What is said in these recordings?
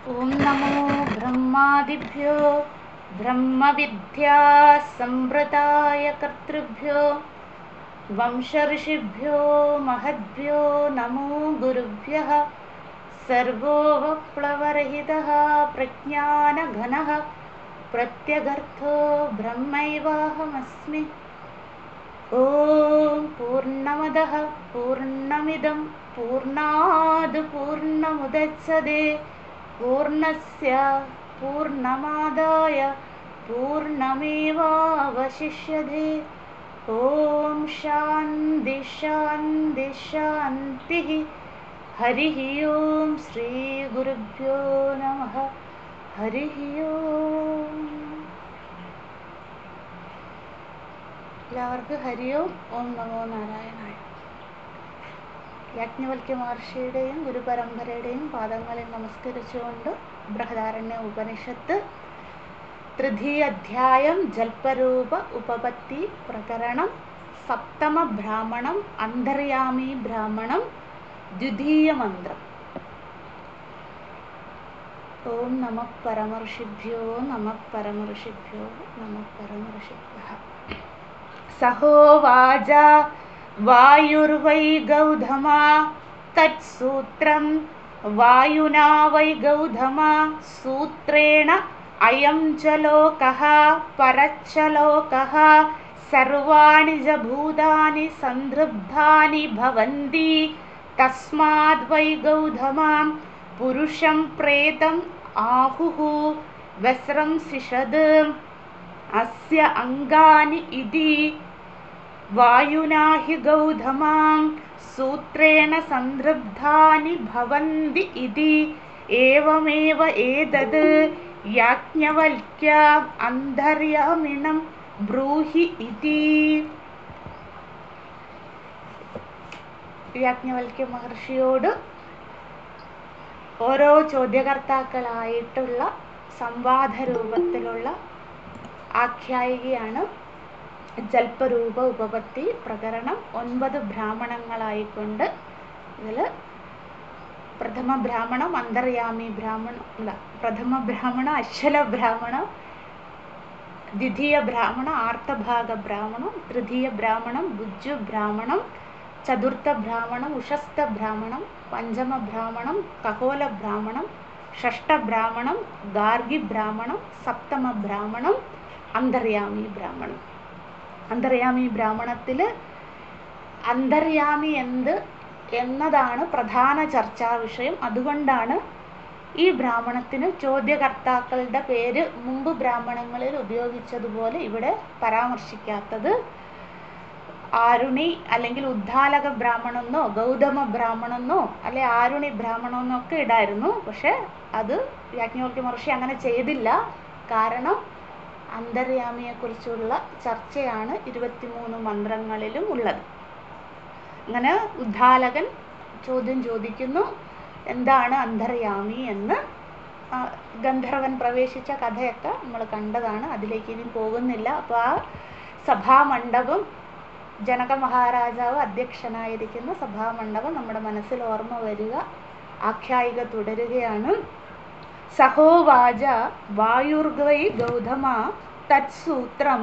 ओम नमो ब्रह्मादिभ्यो ब्रह्मविद्या संवृताय कर्तृभ्यो वंशऋषिभ्यो महद्भ्यो नमो गुरुभ्यः। सर्वोपप्लवरहितः प्रज्ञानघनः प्रत्यगर्थो ब्रह्मैवाहमस्मि। ॐ पूर्णमदः पूर्णमिदं पूर्णाद् पूर्णमुदच्यते पूर्णस्य पूर्णमादाय पूर्णमेवावशिष्यते। ॐ शान्ति शान्ति शान्तिः। हरिः ॐ श्रीगुरुभ्यो नमः। हरिः ॐ. എല്ലാവർക്കും ഹരി ഓം. ഓം നമോ നാരായണായ. യാജ്ഞവൽക്യ മഹർഷിയുടെയും ഗുരുപരമ്പരയുടെയും പാദങ്ങളിൽ നമസ്കരിച്ചുകൊണ്ട് ബൃഹദാരണ്യ ഉപനിഷത്ത് തൃതീയ അധ്യായം ജൽപരൂപ ഉപപത്തി പ്രകരണം സപ്തമ ബ്രാഹ്മണം അന്തര്യാമി ബ്രാഹ്മണം ദ്വിതീയ മന്ത്രം. ഓം നമഃ പരമർഷിഭ്യോ നമഃ പരമർഷിഭ്യോ നമഃ പരമർഷിഭ്യഃ. സഹോവാച വായുർവൈ ഗൗതമാ തത്സൂത്രം വായുനാ വൈ ഗൗതമാ സൂത്രേണ അയം ച ലോകഃ പരശ്ച ലോകഃ സർവാണി ച ഭൂതാനി സംതൃപ്താനി ഭവന്തി തസ്മാദ് വൈ ഗൗതമാം പുരുഷം പ്രേതം ആഹുഃ വസ്രം സിഷദ് അസ്യ അംഗാനി ഇതി വായുനാ ഹി ഗൗതമാം സൂത്രേണ സംതൃപ്താനി ഭവന്തി ഇതി ഏവമേവ ഏതത് യാജ്ഞവൽക്യ അന്തര്യാമിണം ബ്രൂഹി ഇതി. യാജ്ഞവൽക്യ മഹർഷിയോട് ഓരോ ചോദ്യകർത്താക്കളായിട്ടുള്ള സംവാദ രൂപത്തിലുള്ള ആഖ്യായികയാണ് ജൽപരൂപ ഉപപത്തി പ്രകരണം. 9 ബ്രാഹ്മണങ്ങളായിക്കൊണ്ട് ഇതിൽ പ്രഥമ ബ്രാഹ്മണം അന്തര്യാമി ബ്രാഹ്മണം പ്രഥമ ബ്രാഹ്മണ അശ്വല ബ്രാഹ്മണം, ദ്വിതീയ ബ്രാഹ്മണ ആർത്തഭാഗ ബ്രാഹ്മണം, തൃതീയ ബ്രാഹ്മണം ഭുജു ബ്രാഹ്മണം, ചതുർത്ഥ ബ്രാഹ്മണം ഉഷസ്ഥ ബ്രാഹ്മണം, പഞ്ചമ ബ്രാഹ്മണം കഹോല ബ്രാഹ്മണം, ഷഷ്ട ബ്രാഹ്മണം ഗാർഗി ബ്രാഹ്മണം, സപ്തമ ബ്രാഹ്മണം അന്തര്യാമി ബ്രാഹ്മണം. അന്തര്യാമി ബ്രാഹ്മണത്തിൽ അന്തര്യാമി എന്നതാണ് പ്രധാന ചർച്ചാ വിഷയം. അതുകൊണ്ടാണ് ഈ ബ്രാഹ്മണത്തിന് ചോദ്യകർത്താക്കളുടെ പേര് മുമ്പ് ബ്രാഹ്മണങ്ങളിൽ ഉപയോഗിച്ചതുപോലെ ഇവിടെ പരാമർശിക്കാത്തത്. ആരുണി അല്ലെങ്കിൽ ഉദ്ദാലക ബ്രാഹ്മണെന്നോ ഗൗതമ ബ്രാഹ്മണെന്നോ അല്ലെ ആരുണി ബ്രാഹ്മണമെന്നോ ഒക്കെ ഇടായിരുന്നു. പക്ഷെ അത് യാജ്ഞവൽക്യ മഹർഷി അങ്ങനെ ചെയ്തില്ല. കാരണം അന്തര്യാമിയെക്കുറിച്ചുള്ള ചർച്ചയാണ് 23 മന്ത്രങ്ങളിലും ഉള്ളത്. അങ്ങനെ ഉദ്ദാലകൻ ചോദ്യം ചോദിക്കുന്നു, എന്താണ് അന്തര്യാമി എന്ന്. ഗന്ധർവൻ പ്രവേശിച്ച കഥയൊക്കെ നമ്മൾ കണ്ടതാണ്, അതിലേക്ക് ഇനി പോകുന്നില്ല. അപ്പോൾ ആ സഭാമണ്ഡപം, ജനക മഹാരാജാവ് അധ്യക്ഷനായിരിക്കുന്ന സഭാമണ്ഡപം നമ്മുടെ മനസ്സിൽ ഓർമ്മ വരിക. ആഖ്യായിക തുടരുകയാണ്. സഹോവാച വായുർവൈ ഗൗതമാ തത്സൂത്രം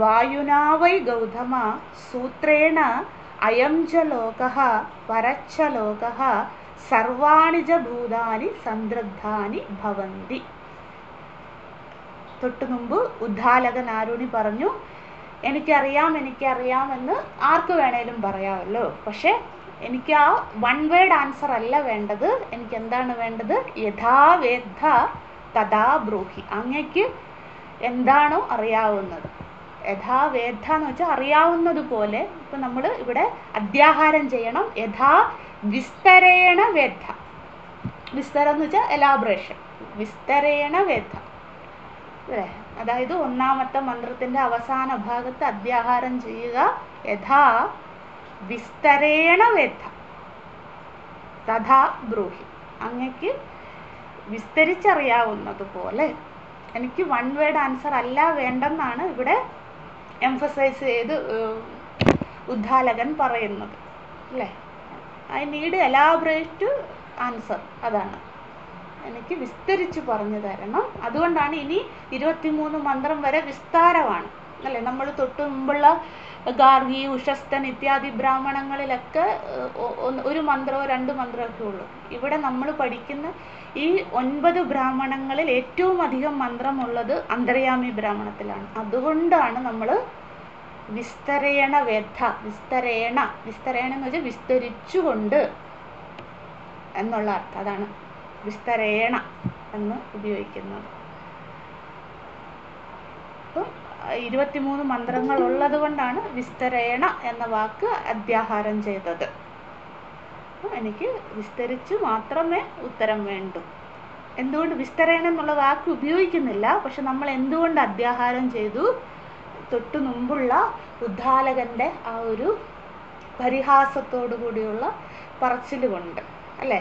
വായുനാ വൈ ഗൗതമാ സൂത്രേണ അയം ച ലോകഃ പരശ്ച ലോകഃ സർവാണി ച ഭൂതാനി സംതൃപ്താനി ഭവന്തി. തൊട്ടു മുമ്പ് ഉദ്ദാലകൻ ആരുണി പറഞ്ഞു, എനിക്കറിയാമെന്ന് ആർക്ക് വേണേലും പറയാമല്ലോ, പക്ഷെ എനിക്ക് ആ വൺ വേർഡ് ആൻസർ അല്ല വേണ്ടത്. എനിക്ക് എന്താണ് വേണ്ടത്? യഥാ വേദ്ധ തഥാ ബ്രൂഹി. അങ്ങക്ക് എന്താണോ അറിയാവുന്നത്, യഥാ വേദ്ധ എന്ന് വെച്ചാൽ അറിയാവുന്നത് പോലെ. ഇപ്പം നമ്മൾ ഇവിടെ അധ്യാഹാരം ചെയ്യണം. യഥാ വിസ്തരേണ വേദ്ധ. വിസ്തരം എന്ന് വെച്ചാൽ എലാബറേഷൻ. വിസ്തരേണ വേദ്ധ അല്ലേ? അതായത് ഒന്നാമത്തെ മന്ത്രത്തിൻ്റെ അവസാന ഭാഗത്ത് അധ്യാഹാരം ചെയ്യുക. യഥാ വിസ്തരേണ വേദ്ധ തഥാ ബ്രൂഹി. അങ്ങക്ക് വിസ്തരിച്ചറിയാവുന്നത് പോലെ. എനിക്ക് വൺ വേർഡ് ആൻസർ അല്ല വേണ്ടെന്നാണ് ഇവിടെ എംഫസൈസ് ചെയ്ത് ഉദ്ദാലകൻ പറയുന്നത് അല്ലേ? I need elaborate answer. അതാണ് എനിക്ക് വിസ്തരിച്ച് പറഞ്ഞു തരണം. അതുകൊണ്ടാണ് ഇനി 23 മന്ത്രം വരെ വിസ്താരമാണ് അല്ലേ. നമ്മൾ തൊട്ട് മുമ്പുള്ള ഗാർഗി, ഉഷസ്ഥൻ ഇത്യാദി ബ്രാഹ്മണങ്ങളിലൊക്കെ ഒരു മന്ത്രമോ 2 മന്ത്രമൊക്കെ ഉള്ളൂ. ഇവിടെ നമ്മൾ പഠിക്കുന്ന ഈ 9 ബ്രാഹ്മണങ്ങളിൽ ഏറ്റവും അധികം മന്ത്രമുള്ളത് അന്തര്യാമി ബ്രാഹ്മണത്തിലാണ്. അതുകൊണ്ടാണ് നമ്മൾ വിസ്തരേണ വേദ, വിസ്തരേണ എന്ന് വെച്ചാൽ വിസ്തരിച്ചുകൊണ്ട് എന്നുള്ള അർത്ഥം. അതാണ് വിസ്തരേണ എന്ന് ഉപയോഗിക്കുന്നത്. അപ്പം 23 മന്ത്രങ്ങൾ ഉള്ളത് കൊണ്ടാണ് വിസ്തരേണ എന്ന വാക്ക് അധ്യാഹാരം ചെയ്തത്. എനിക്ക് വിസ്തരിച്ച് മാത്രമേ ഉത്തരം വേണ്ടൂ. എന്തുകൊണ്ട് വിസ്തരേണ എന്നുള്ള വാക്ക് ഉപയോഗിക്കുന്നില്ല, പക്ഷെ നമ്മൾ എന്തുകൊണ്ട് അധ്യാഹാരം ചെയ്തു? തൊട്ടു മുമ്പുള്ള ഉദ്ദാലകന്റെ ആ ഒരു പരിഹാസത്തോടു കൂടിയുള്ള പറച്ചിൽ കൊണ്ട് അല്ലേ.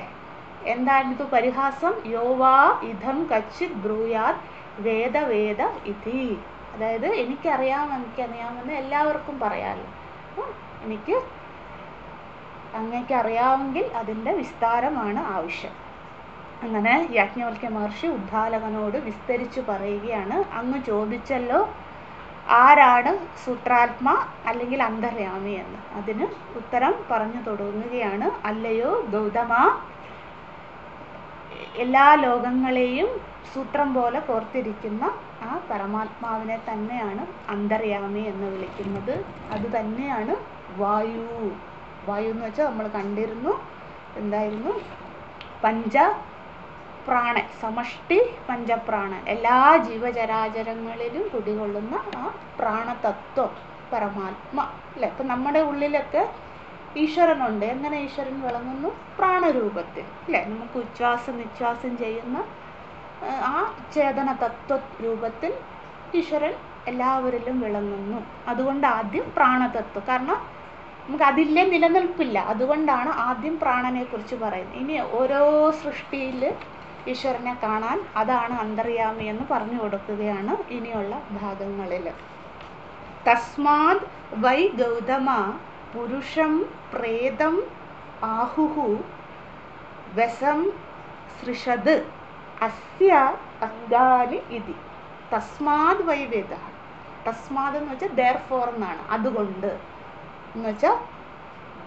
എന്തായിരുന്നു പരിഹാസം? യോവാ ഇതം കച്ചിത് ബ്രൂയാത് വേദ വേദ ഇതി. അതായത് എനിക്കറിയാമെന്ന് എല്ലാവർക്കും പറയാമല്ലോ. അങ്ങേക്ക് അറിയാമെങ്കിൽ അതിൻ്റെ വിസ്താരമാണ് ആവശ്യം. അങ്ങനെ യാജ്ഞവൽക്യ മഹർഷി ഉദ്ദാലകനോട് വിസ്തരിച്ചു പറയുകയാണ്, അങ്ങ് ചോദിച്ചല്ലോ ആരാണ് സൂത്രാത്മ അല്ലെങ്കിൽ അന്തര്യാമി എന്ന്. അതിന് ഉത്തരം പറഞ്ഞു തുടങ്ങുകയാണ്. അല്ലയോ ഗൗതമ, എല്ലാ ലോകങ്ങളെയും സൂത്രം പോലെ കോർത്തിരിക്കുന്ന ആ പരമാത്മാവിനെ തന്നെയാണ് അന്തര്യാമി എന്ന് വിളിക്കുന്നത്. അത് തന്നെയാണ് വായു. വായു എന്ന് വെച്ചാൽ നമ്മൾ കണ്ടിരുന്നു എന്തായിരുന്നു? പഞ്ചപ്രാണൻ, സമഷ്ടി പഞ്ചപ്രാണൻ, എല്ലാ ജീവചരാചരങ്ങളിലും കുടികൊള്ളുന്ന ആ പ്രാണതത്വം പരമാത്മ അല്ലേ. ഇപ്പം നമ്മുടെ ഉള്ളിലൊക്കെ ഈശ്വരനുണ്ട്. എങ്ങനെ ഈശ്വരൻ വിളങ്ങുന്നു? പ്രാണരൂപത്തിൽ അല്ലേ. നമുക്ക് ഉച്ഛ്വാസം നിശ്വാസം ചെയ്യുന്ന ആ ചേതന തത്വ രൂപത്തിൽ ഈശ്വരൻ എല്ലാവരിലും വിളങ്ങുന്നു. അതുകൊണ്ട് ആദ്യം പ്രാണതത്വം, കാരണം നമുക്ക് അതില്ലേ നിലനിൽപ്പില്ല. അതുകൊണ്ടാണ് ആദ്യം പ്രാണനെ കുറിച്ച് പറയുന്നത്. ഇനി ഓരോ സൃഷ്ടിയിൽ ഈശ്വരനെ കാണാൻ അതാണ് അന്തര്യാമി എന്ന് പറഞ്ഞു കൊടുക്കുകയാണ് ഇനിയുള്ള ഭാഗങ്ങളിൽ. തസ്മാത് വൈ ഗൗതമ പുരുഷം പ്രേതം ആഹുഹു വസം സൃഷത് അസ്യ അംഗാനി ഇതി. തസ്മാത് വൈ വേദ. തസ്മാത് എന്ന് വെച്ചാൽ therefore എന്നാണ്, അതുകൊണ്ട് എന്ന് വെച്ചാൽ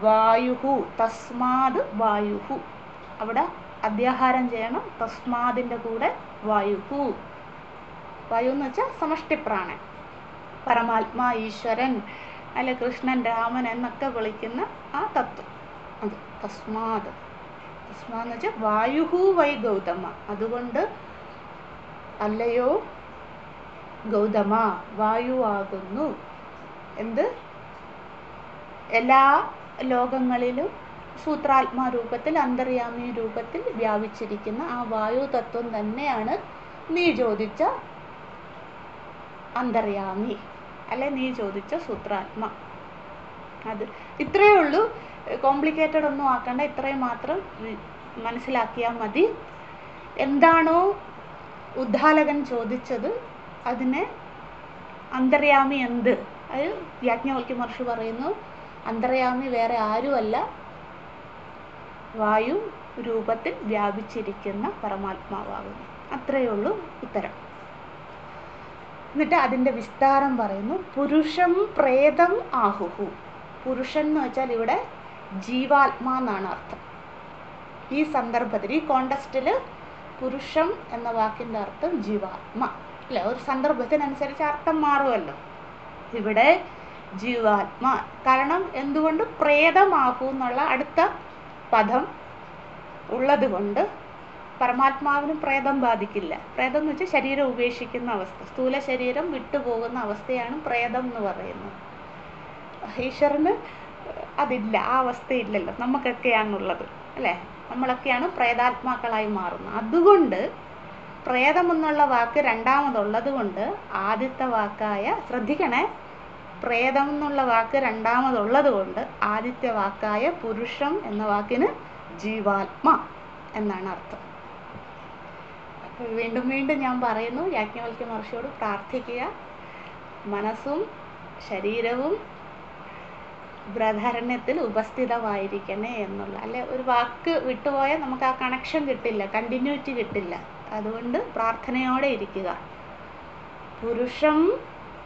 വായുഹു. തസ്മാത് വായുഹു, അവിടെ അധ്യാഹാരം ചെയ്യണം. തസ്മാതിൻ്റെ കൂടെ വായുഹു. വായു എന്ന് വെച്ചാൽ സമഷ്ടിപ്രാണൻ, പരമാത്മാ, ഈശ്വരൻ അല്ലെ, കൃഷ്ണൻ, രാമൻ എന്നൊക്കെ വിളിക്കുന്ന ആ തത്വം. അത് തസ്മാത്. തസ്മാന്ന് വെച്ചാൽ വായുഹു വൈ ഗൗതമ, അതുകൊണ്ട് അല്ലയോ ഗൗതമ, വായുവാകുന്നു എന്ത്? എല്ലാ ലോകങ്ങളിലും സൂത്രാത്മാ രൂപത്തിൽ അന്തര്യാമി രൂപത്തിൽ വ്യാപിച്ചിരിക്കുന്ന ആ വായു തത്വം തന്നെയാണ് നീ ചോദിച്ച അന്തര്യാമി അല്ലെ, നീ ചോദിച്ച സൂത്രാത്മ. അത് ഇത്രയേ ഉള്ളൂ. കോംപ്ലിക്കേറ്റഡ് ഒന്നും ആക്കണ്ട, ഇത്രയും മാത്രം മനസ്സിലാക്കിയാൽ മതി. എന്താണോ ഉദ്ദാലകൻ ചോദിച്ചത് അതിനെ അന്തര്യാമി എന്ത്? അത് യാജ്ഞവൽക്യ മഹർഷി പറയുന്നു, അന്തര്യാമി വേറെ ആരുമല്ല, വായു രൂപത്തിൽ വ്യാപിച്ചിരിക്കുന്ന പരമാത്മാവാകുന്നു. അത്രയേ ഉള്ളൂ ഉത്തരം. എന്നിട്ട് അതിൻ്റെ വിസ്താരം പറയുന്നു. പുരുഷം പ്രേതം ആഹുഹു. പുരുഷൻ എന്ന് വെച്ചാൽ ഇവിടെ ജീവാത്മാ എന്നാണ് അർത്ഥം. ഈ സന്ദർഭത്തിൽ ഈ കോണ്ടസ്റ്റിൽ പുരുഷം എന്ന വാക്കിൻ്റെ അർത്ഥം ജീവാത്മ അല്ലെ. ഒരു സന്ദർഭത്തിനനുസരിച്ച് അർത്ഥം മാറുമല്ലോ. ഇവിടെ ജീവാത്മ. കാരണം എന്തുകൊണ്ട്? പ്രേതമാകൂ എന്നുള്ള അടുത്ത പദം ഉള്ളത് കൊണ്ട് പരമാത്മാവിന് പ്രേതം ബാധിക്കില്ല. പ്രേതം എന്ന് വെച്ചാൽ ശരീരം ഉപേക്ഷിക്കുന്ന അവസ്ഥ, സ്ഥൂല ശരീരം വിട്ടുപോകുന്ന അവസ്ഥയാണ് പ്രേതം എന്ന് പറയുന്നത്. ഈശ്വരന് അതില്ല, ആ അവസ്ഥയില്ലല്ലോ. നമുക്കൊക്കെയാണുള്ളത് അല്ലേ. നമ്മളൊക്കെയാണ് പ്രേതാത്മാക്കളായി മാറുന്നത്. അതുകൊണ്ട് പ്രേതം എന്നുള്ള വാക്ക് രണ്ടാമതുള്ളത് കൊണ്ട് ആദ്യത്തെ വാക്കായ, ശ്രദ്ധിക്കണേ, പ്രേതം എന്നുള്ള വാക്ക് രണ്ടാമതുള്ളത് കൊണ്ട് ആദ്യത്തെ വാക്കായ പുരുഷം എന്ന വാക്കിന് ജീവാത്മ എന്നാണ് അർത്ഥം. വീണ്ടും വീണ്ടും ഞാൻ പറയുന്നു, യാജ്ഞവൽക്യ മഹർഷിയോട് പ്രാർത്ഥിക്കുക, മനസ്സും ശരീരവും ബൃഹദാരണ്യത്തിൽ ഉപസ്ഥിതമായിരിക്കണേ എന്നുള്ള. അല്ലെ, ഒരു വാക്ക് വിട്ടുപോയാൽ നമുക്ക് ആ കണക്ഷൻ കിട്ടില്ല, കണ്ടിന്യൂറ്റി കിട്ടില്ല. അതുകൊണ്ട് പ്രാർത്ഥനയോടെ ഇരിക്കുക. പുരുഷം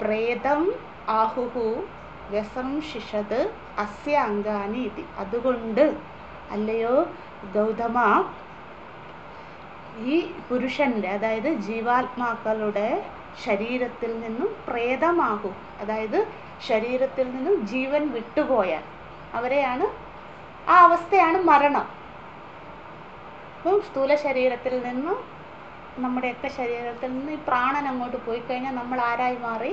പ്രേതം ആഹുഹു വ്യസംശിഷത് അസ്യ അംഗാനി ഇതി. അതുകൊണ്ട് അല്ലയോ ഗൗതമ, ഈ പുരുഷന്റെ, അതായത് ജീവാത്മാക്കളുടെ ശരീരത്തിൽ നിന്നും പ്രേതമാകും, അതായത് ശരീരത്തിൽ നിന്നും ജീവൻ വിട്ടുപോയാൽ അവരെയാണ്, ആ അവസ്ഥയാണ് മരണം. അപ്പം സ്ഥൂല ശരീരത്തിൽ നിന്നും, നമ്മുടെയൊക്കെ ശരീരത്തിൽ നിന്ന് ഈ പ്രാണൻ അങ്ങോട്ട് പോയി കഴിഞ്ഞാൽ നമ്മൾ ആരായി മാറി?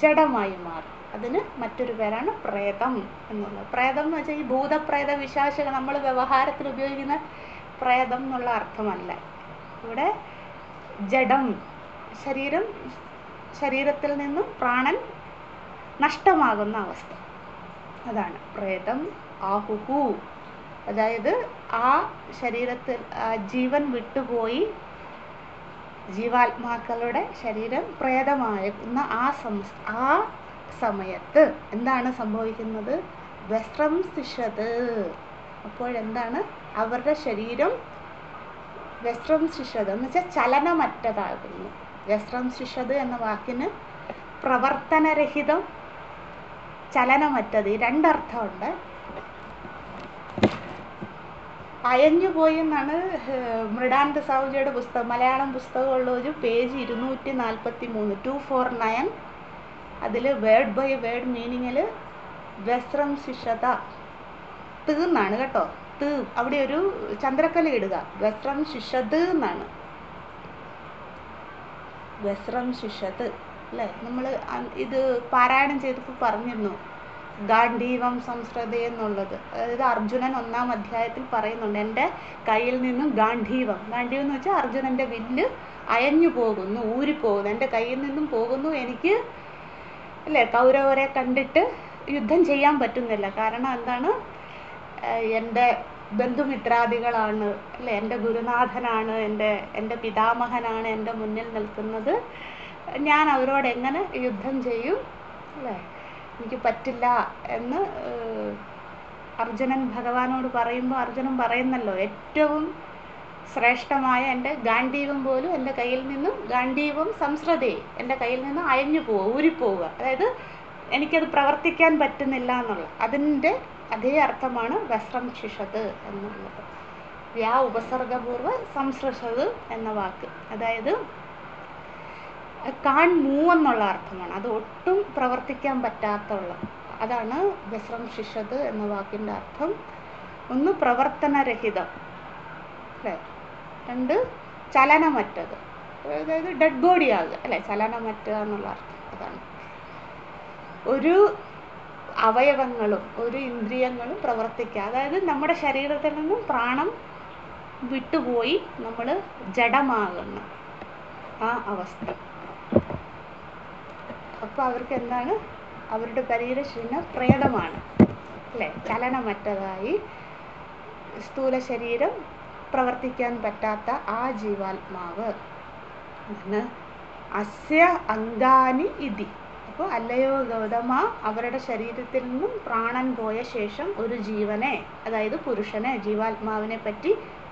ജഡമായി മാറി. അതിന് മറ്റൊരു പേരാണ് പ്രേതം എന്നുള്ളത്. പ്രേതം എന്ന് വെച്ചാൽ ഈ ഭൂതപ്രേത വിശാശക നമ്മൾ വ്യവഹാരത്തിൽ ഉപയോഗിക്കുന്ന പ്രേതം എന്നുള്ള അർത്ഥമല്ല. ഇവിടെ ജഡം, ശരീരത്തിൽ നിന്നും പ്രാണൻ നഷ്ടമാകുന്ന അവസ്ഥ, അതാണ് പ്രേതം ആഹുഹു. അതായത് ആ ശരീരത്തിൽ ജീവൻ വിട്ടുപോയി ജീവാത്മാക്കളുടെ ശരീരം പ്രേതമാകുന്ന ആ സമയത്ത് എന്താണ് സംഭവിക്കുന്നത്? വ്യസ്രംസിഷത്. അപ്പോഴെന്താണ്? അവരുടെ ശരീരം വ്യസ്രംസിഷത് എന്ന് വെച്ചാൽ ചലനമറ്റതാകുന്നു. വ്യസ്രംസിഷത് എന്ന വാക്കിന് പ്രവർത്തനരഹിതം, ചലനമറ്റത്, ഈ രണ്ടർത്ഥമുണ്ട്. അയഞ്ഞുപോയി എന്നാണ് മൃഡാനന്ദ സാഹുജിയുടെ പുസ്തകം, മലയാളം പുസ്തകമുള്ള ഒരു പേജ് 243 249. അതിൽ വേർഡ് ബൈ വേർഡ് മീനിങ്ങിൽ വ്യസ്രംസിഷത എന്നാണ് കേട്ടോ. അവിടെ ഒരു ചന്ദ്രക്കല ഇടുക. വ്യസ്രംസിഷത് എന്നാണ്. വ്യസ്രംസിഷത് അല്ലേ? നമ്മൾ ഇത് പാരായണം ചെയ്തപ്പോൾ പറഞ്ഞിരുന്നു ഗാന്ധീവം സംസ്കൃതി എന്നുള്ളത്. അതായത് അർജുനൻ 1-ാം അധ്യായത്തിൽ പറയുന്നുണ്ട്, എൻ്റെ കയ്യിൽ നിന്നും ഗാന്ധീവം എന്ന് വെച്ചാൽ അർജുനൻ്റെ വില്ല് അയഞ്ഞു പോകുന്നു, ഊരിപ്പോകുന്നു, എൻ്റെ കയ്യിൽ നിന്നും പോകുന്നു. എനിക്ക് അല്ലേ കൗരവരെ കണ്ടിട്ട് യുദ്ധം ചെയ്യാൻ പറ്റുന്നില്ല. കാരണം എന്താണ്? എൻ്റെ ബന്ധുമിത്രാദികളാണ് അല്ലേ, എൻ്റെ ഗുരുനാഥനാണ്, എൻ്റെ പിതാമഹനാണ് എൻ്റെ മുന്നിൽ നിൽക്കുന്നത്. ഞാൻ അവരോട് എങ്ങനെ യുദ്ധം ചെയ്യും അല്ലേ? എനിക്ക് പറ്റില്ല എന്ന് അർജുനൻ ഭഗവാനോട് പറയുമ്പോൾ അർജുനൻ പറയുന്നല്ലോ, ഏറ്റവും ശ്രേഷ്ഠമായ എൻ്റെ ഗാന്ധീവം പോലും എൻ്റെ കയ്യിൽ നിന്നും, ഗാന്ധീവം സംസ്കൃതി എൻ്റെ കയ്യിൽ നിന്ന് അയഞ്ഞു പോവുക, ഊരിപ്പോവുക. അതായത് എനിക്കത് പ്രവർത്തിക്കാൻ പറ്റുന്നില്ല എന്നുള്ള അതിൻ്റെ അതേ അർത്ഥമാണ് വ്യസ്രംസിഷത് എന്നുള്ളത്. ഉപസർഗപൂർവ്വ സംസ്കൃഷത് എന്ന വാക്ക്, അതായത് കാൺ മൂവെന്നുള്ള അർത്ഥമാണ്. അത് ഒട്ടും പ്രവർത്തിക്കാൻ പറ്റാത്തുള്ള, അതാണ് വ്യസ്രംസിഷത് എന്ന വാക്കിൻ്റെ അർത്ഥം. ഒന്ന് പ്രവർത്തനരഹിതം അല്ലേ, രണ്ട് ചലനമറ്റത്, അതായത് ഡെഡ് ബോഡി ആകുക അല്ലേ, ചലനമറ്റുക എന്നുള്ള അർത്ഥം. അതാണ് ഒരു അവയവങ്ങളും ഒരു ഇന്ദ്രിയങ്ങളും പ്രവർത്തിക്കുക, അതായത് നമ്മുടെ ശരീരത്തിൽ നിന്നും പ്രാണം വിട്ടുപോയി നമ്മൾ ജഡമാകുന്ന ആ അവസ്ഥ. അപ്പോൾ അവർക്ക് എന്താണ്? അവരുടെ ശരീരം പ്രേതമാണ് അല്ലേ, ചലനമറ്റതായി സ്ഥൂല ശരീരം പ്രവർത്തിക്കാൻ പറ്റാത്ത ആ ജീവാത്മാവ് അസ്യ അംഗാനി ഇതി. അപ്പോൾ അല്ലയോ ഗൗതമ, അവരുടെ ശരീരത്തിൽ നിന്നും പ്രാണൻ പോയ ശേഷം ഒരു ജീവനെ, അതായത് പുരുഷനെ, ജീവാത്മാവിനെ പറ്റി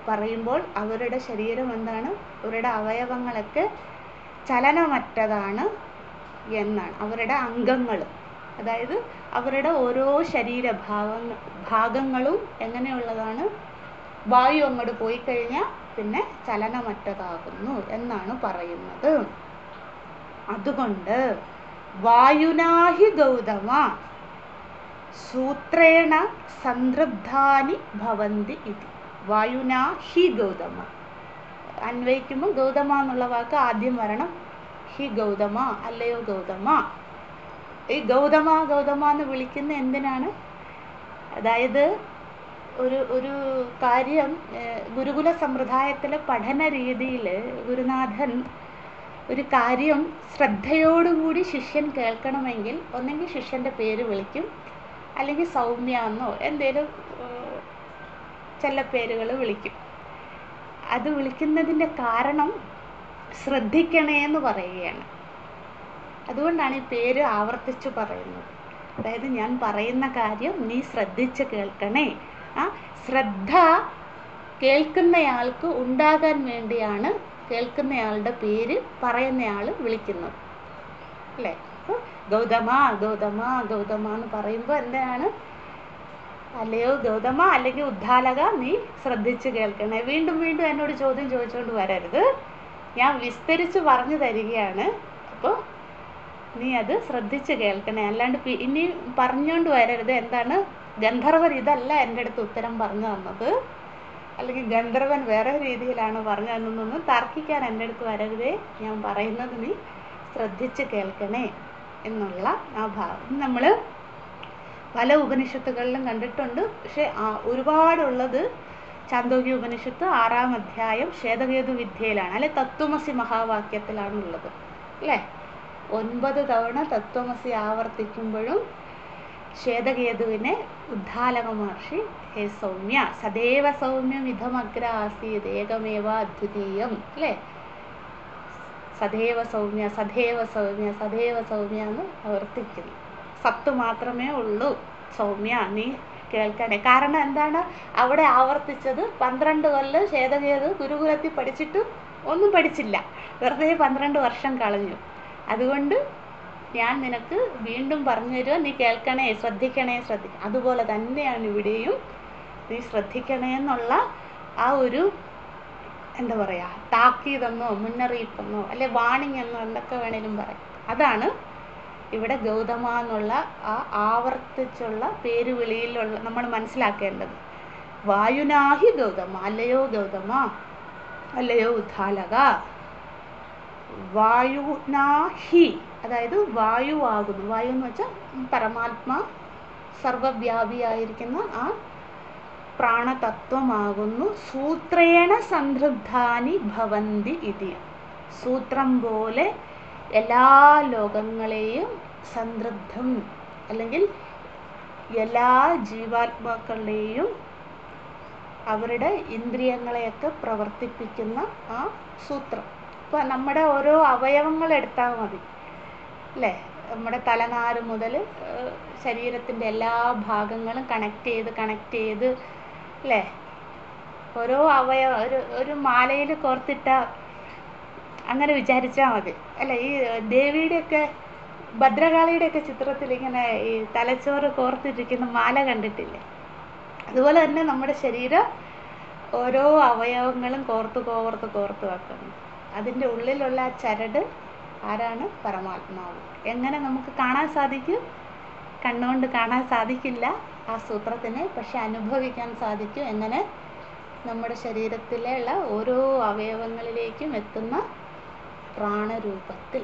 പറയുമ്പോൾ അവരുടെ ശരീരം എന്താണ്? അവരുടെ അവയവങ്ങളൊക്കെ ചലനമറ്റതാണ് എന്നാണ്. അവരുടെ അംഗങ്ങൾ, അതായത് അവരുടെ ഓരോ ഭാഗങ്ങളും എങ്ങനെയുള്ളതാണ്? വായു അങ്ങോട്ട് പോയി കഴിഞ്ഞാൽ പിന്നെ ചലനമറ്റതാകുന്നു എന്നാണ് പറയുന്നത്. അതുകൊണ്ട് വായുനാഹി ഗൗതമ സൂത്രേണ സംതൃപ്താനി ഭവന്തി ഇതി. വായുനാ ഹി ഗൗതമ അന്വയിക്കുമ്പോൾ ഗൗതമ എന്നുള്ള വാക്ക് ആദ്യം വരണം. ഹി ഗൗതമ, അല്ലയോ ഗൗതമ. ഈ ഗൗതമ എന്ന് വിളിക്കുന്ന എന്തിനാണ്? അതായത് ഒരു കാര്യം ഗുരുകുല സമ്പ്രദായത്തിലെ പഠന രീതിയിൽ ഗുരുനാഥൻ ഒരു കാര്യം ശ്രദ്ധയോടുകൂടി ശിഷ്യൻ കേൾക്കണമെങ്കിൽ ഒന്നെങ്കിൽ ശിഷ്യൻ്റെ പേര് വിളിക്കും, അല്ലെങ്കിൽ സൗമ്യ എന്നോ എന്തേലും ചെല്ലപ്പേരുകൾ വിളിക്കും. അത് വിളിക്കുന്നതിൻ്റെ കാരണം ശ്രദ്ധിക്കണേ എന്ന് പറയുകയാണ്. അതുകൊണ്ടാണ് ഈ പേര് ആവർത്തിച്ചു പറയുന്നത്. അതായത് ഞാൻ പറയുന്ന കാര്യം നീ ശ്രദ്ധിച്ച് കേൾക്കണേ. ആ ശ്രദ്ധ കേൾക്കുന്നയാൾക്ക് ഉണ്ടാകാൻ വേണ്ടിയാണ് കേൾക്കുന്നയാളുടെ പേര് പറയുന്നയാൾ വിളിക്കുന്നത്, അല്ലേ? അപ്പോൾ ഗൗതമ ഗൗതമ ഗൗതമ എന്ന് പറയുമ്പോൾ എന്താണ്? അല്ലയോ ഗൗതമ, അല്ലെങ്കിൽ ഉദ്ദാലക, നീ ശ്രദ്ധിച്ച് കേൾക്കണേ. വീണ്ടും വീണ്ടും എന്നോട് ചോദ്യം ചോദിച്ചുകൊണ്ട് വരരുത്, ഞാൻ വിസ്തരിച്ച് പറഞ്ഞു തരികയാണ്. അപ്പോൾ നീ അത് ശ്രദ്ധിച്ച് കേൾക്കണേ, അല്ലാണ്ട് ഇനി പറഞ്ഞുകൊണ്ട് വരരുത്. എന്താണ്? ഗന്ധർവർ ഇതല്ല എൻ്റെ അടുത്ത് ഉത്തരം പറഞ്ഞു തന്നത്, അല്ലെങ്കിൽ ഗന്ധർവൻ വേറെ രീതിയിലാണ് പറഞ്ഞു തന്നതെന്നൊന്നും തർക്കിക്കാൻ എൻ്റെ അടുത്ത് വരരുതേ. ഞാൻ പറയുന്നത് നീ ശ്രദ്ധിച്ച് കേൾക്കണേ എന്നുള്ള ആ ഭാഗം നമ്മൾ പല ഉപനിഷത്തുകളിലും കണ്ടിട്ടുണ്ട്. പക്ഷെ ഒരുപാടുള്ളത് ചാന്തോക്യ ഉപനിഷത്ത് 6-ാം അധ്യായം ശ്വേതകേതു വിദ്യയിലാണ്, അല്ലെ തത്വമസി മഹാവാക്യത്തിലാണുള്ളത്, അല്ലേ? 9 തവണ തത്വമസി ആവർത്തിക്കുമ്പോഴും ശ്വേതകേതുവിനെ ഉദ്ദാലക മഹർഷി, ഹേ സൗമ്യ, സദൈവ സൗമ്യം ഇതമഗ്ര ആസീത് ഏകമേവ അദ്വിതീയം, അല്ലേ? സദൈവ സൗമ്യ സദൈവ സൗമ്യ സദൈവ സൗമ്യ എന്ന് ആവർത്തിക്കുന്നു. സത്ത് മാത്രമേ ഉള്ളൂ സൗമ്യ, നീ കേൾക്കണേ. കാരണം എന്താണ്? അവിടെ ആവർത്തിച്ചത് 12 കൊല്ലം ശ്വേതകേതു ഗുരുകുലത്തിൽ പഠിച്ചിട്ട് ഒന്നും പഠിച്ചില്ല, വെറുതെ 12 വർഷം കളഞ്ഞു. അതുകൊണ്ട് ഞാൻ നിനക്ക് വീണ്ടും പറഞ്ഞു തരുക, നീ കേൾക്കണേ, ശ്രദ്ധിക്കണേ, അതുപോലെ തന്നെയാണ് ഇവിടെയും. നീ ശ്രദ്ധിക്കണേ എന്നുള്ള ആ ഒരു എന്താ പറയുക, താക്കീതെന്നോ മുന്നറിയിപ്പെന്നോ അല്ലെ വാണിംഗ് എന്നോ എന്തൊക്കെ വേണേലും പറയാം. അതാണ് ഇവിടെ ഗൗതമ എന്നുള്ള ആ ആവർത്തിച്ചുള്ള പേരുവിളിയിലുള്ള നമ്മൾ മനസ്സിലാക്കേണ്ടത്. വായുനാഹി ഗൗതമ, അല്ലയോ ഗൗതമ, അല്ലയോ ഉദ്ദാലക. വായുനാഹി, അതായത് വായുവാകുന്നു. വായു എന്ന് വെച്ചാൽ പരമാത്മാ, സർവവ്യാപിയായിരിക്കുന്ന ആ പ്രാണതത്വമാകുന്നു. സൂത്രേണ സംതൃപ്താനി ഭവന്തി ഇതി. സൂത്രം പോലെ എല്ലാ ലോകങ്ങളെയും സംതൃപ്തം, അല്ലെങ്കിൽ എല്ലാ ജീവാത്മാക്കളെയും അവരുടെ ഇന്ദ്രിയങ്ങളെയൊക്കെ പ്രവർത്തിപ്പിക്കുന്ന ആ സൂത്രം. ഇപ്പം നമ്മുടെ ഓരോ അവയവങ്ങൾ എടുത്താൽ മതി, അല്ലേ? നമ്മുടെ തലനാര് മുതൽ ശരീരത്തിൻ്റെ എല്ലാ ഭാഗങ്ങളും കണക്ട് ചെയ്ത് അല്ലേ? ഓരോ ഒരു മാലയിൽ കോർത്തിട്ട അങ്ങനെ വിചാരിച്ചാൽ മതി, അല്ലേ? ഈ ദേവിയുടെയൊക്കെ ഭദ്രകാളിയുടെയൊക്കെ ചിത്രത്തിൽ ഇങ്ങനെ ഈ തലച്ചോറ് കോർത്തിരിക്കുന്ന മാല കണ്ടിട്ടില്ലേ? അതുപോലെ തന്നെ നമ്മുടെ ശരീരം ഓരോ അവയവങ്ങളും കോർത്ത് വെക്കുന്നു. അതിൻ്റെ ഉള്ളിലുള്ള ആ ചരട് ആരാണ്? പരമാത്മാവ്. എങ്ങനെ നമുക്ക് കാണാൻ സാധിക്കും? കണ്ണുകൊണ്ട് കാണാൻ സാധിക്കില്ല ആ സൂത്രത്തിനെ, പക്ഷെ അനുഭവിക്കാൻ സാധിക്കും. എങ്ങനെ? നമ്മുടെ ശരീരത്തിലുള്ള ഓരോ അവയവങ്ങളിലേക്കും എത്തുന്ന പ്രാണരൂപത്തിൽ.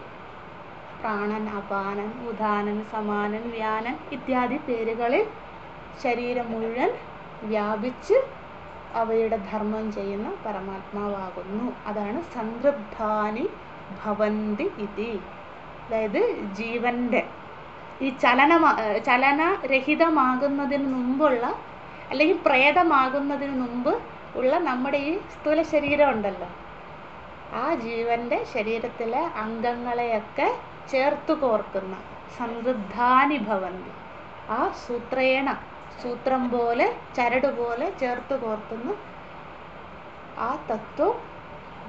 പ്രാണൻ, അപാനൻ, ഉദാനൻ, സമാനൻ, വ്യാനൻ ഇത്യാദി പേരുകളിൽ ശരീരം മുഴുവൻ വ്യാപിച്ച് അവയുടെ ധർമ്മം ചെയ്യുന്ന പരമാത്മാവാകുന്നു. അതാണ് സംതൃപ്താനി ഭവന്തി ഇതി. അതായത് ജീവൻ്റെ ഈ ചലനരഹിതമാകുന്നതിന് മുമ്പുള്ള, അല്ലെങ്കിൽ പ്രേതമാകുന്നതിന് മുമ്പ് ഉള്ള നമ്മുടെ ഈ സ്ഥൂല ശരീരം ഉണ്ടല്ലോ, ആ ജീവൻ്റെ ശരീരത്തിലെ അംഗങ്ങളെയൊക്കെ ചേർത്ത് കോർക്കുന്ന സംതൃപ്താനി ഭവന്തി. ആ സൂത്രം പോലെ, ചരട് പോലെ ചേർത്ത് കോർക്കുന്ന ആ തത്വം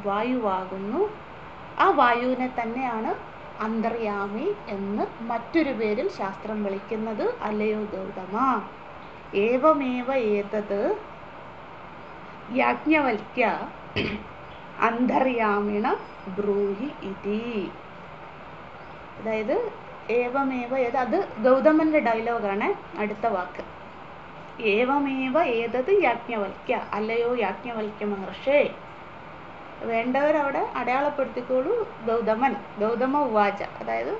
വായുവാകുന്നു. ആ വായുവിനെ തന്നെയാണ് അന്തർയാമി എന്ന് മറ്റൊരു പേരിൽ ശാസ്ത്രം വിളിക്കുന്നത്. അല്ലയോ ഗൗതമ, ഏവമേവ ഏതത് യാജ്ഞവൽക്യ അന്തർയാമിണ ബ്രൂഹി ഇതി. അതായത് ഏവമേവ ഏത്, അത് ഗൗതമന്റെ ഡയലോഗാണ്. അടുത്ത വാക്ക് ഏവമേവ ഏതത് യാജ്ഞവൽക്യ, അല്ലയോ യാജ്ഞവൽക്യ മഹർഷേ. വേണ്ടവരവിടെ അടയാളപ്പെടുത്തിക്കോളൂ. ഗൗതമ ഉവാച, അതായത്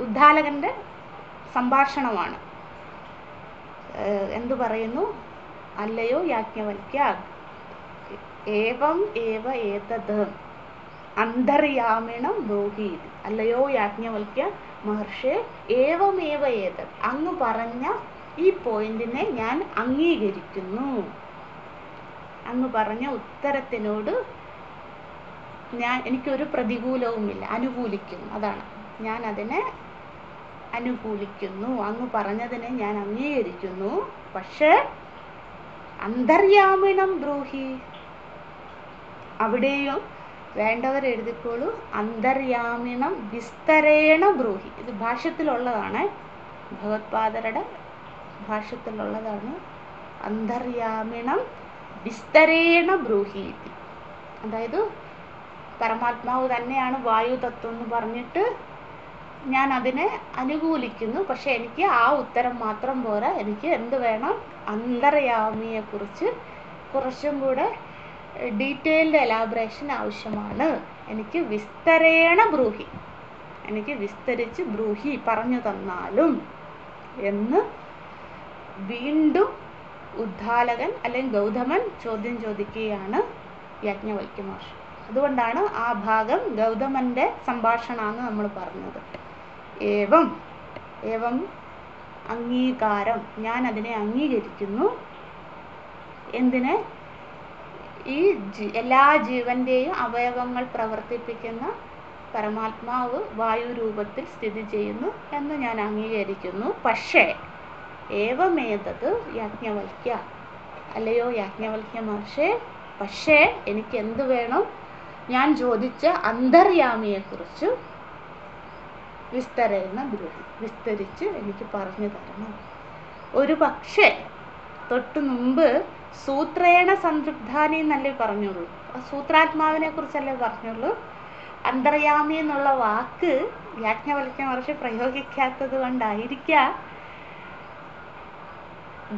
ഉദ്ദാലകന്റെ സംഭാഷണമാണ്. എന്തു പറയുന്നു? അല്ലയോ യാജ്ഞവൽക്യ, ഏവം ഏവ ഏതത് അന്തർയാമിണം ബ്രൂഹി. അല്ലയോ യാജ്ഞവൽക്യ മഹർഷേ, ഏവമേവ ഏതത്, അങ്ങ് പറഞ്ഞ ഈ പോയിന്റിനെ ഞാൻ അംഗീകരിക്കുന്നു. അങ്ങ് പറഞ്ഞ ഉത്തരത്തിനോട് എനിക്കൊരു പ്രതികൂലവുമില്ല, അനുകൂലിക്കുന്നു. അതാണ്, ഞാൻ അതിനെ അനുകൂലിക്കുന്നു, അങ്ങ് പറഞ്ഞതിനെ ഞാൻ അംഗീകരിക്കുന്നു. പക്ഷേ അന്തര്യാമിണം ബ്രൂഹി, അവിടെയും വേണ്ടവർ എഴുതിക്കോളൂ. അന്തര്യാമിണം വിസ്തരേണ ബ്രൂഹി. ഇത് ഭാഷ്യത്തിലുള്ളതാണ്, ഭഗവത്പാദരുടെ ഭാഷ്യത്തിലുള്ളതാണ്. അന്തര്യാമിണം വിസ്തരേണ ബ്രൂഹി. അതായത് പരമാത്മാവ് തന്നെയാണ് വായു തത്വം എന്ന് പറഞ്ഞിട്ട് ഞാൻ അതിനെ അനുകൂലിക്കുന്നു. പക്ഷെ എനിക്ക് ആ ഉത്തരം മാത്രം പോരാ, എനിക്ക് എന്ത് വേണം? അന്തര്യാമിയെക്കുറിച്ച് കുറച്ചും കൂടെ ഡീറ്റെയിൽഡ് എലാബറേഷൻ ആവശ്യമാണ്. എനിക്ക് വിസ്തരേണ ബ്രൂഹി, എനിക്ക് വിസ്തരിച്ച് ബ്രൂഹി പറഞ്ഞു തന്നാലും എന്ന് വീണ്ടും ഉദ്ദാലകൻ അല്ലെങ്കിൽ ഗൗതമൻ ചോദ്യം ചോദിക്കുകയാണ് യാജ്ഞവൽക്യ മഹർഷി. അതുകൊണ്ടാണ് ആ ഭാഗം ഗൗതമൻ്റെ സംഭാഷണമാണ് നമ്മൾ പറഞ്ഞത്. ഏവം അംഗീകാരം, ഞാൻ അതിനെ അംഗീകരിക്കുന്നു. എന്തിനെ? ഈ എല്ലാ ജീവന്റെയും അവയവങ്ങൾ പ്രവർത്തിപ്പിക്കുന്ന പരമാത്മാവ് വായു രൂപത്തിൽ സ്ഥിതി ചെയ്യുന്നു എന്ന് ഞാൻ അംഗീകരിക്കുന്നു. പക്ഷേ ഏവമേതത് യാജ്ഞവൽക്യ, അല്ലയോ യാജ്ഞവൽക്യ മഹർഷേ, പക്ഷേ എനിക്ക് എന്ത് വേണം? ഞാൻ ചോദിച്ച അന്തര്യാമിയെക്കുറിച്ച് വിസ്തരേണ ബ്രൂഹി, വിസ്തരിച്ച് എനിക്ക് പറഞ്ഞു തരണം. ഒരു പക്ഷേ തൊട്ടു മുമ്പ് സൂത്രേണ സംതൃപ്താനി എന്നല്ലേ പറഞ്ഞുള്ളൂ, സൂത്രാത്മാവിനെ കുറിച്ചല്ലേ പറഞ്ഞുള്ളൂ. അന്തര്യാമി എന്നുള്ള വാക്ക് യാജ്ഞവൽക്യ മഹർഷി പ്രയോഗിക്കാത്തത് കൊണ്ടായിരിക്കാം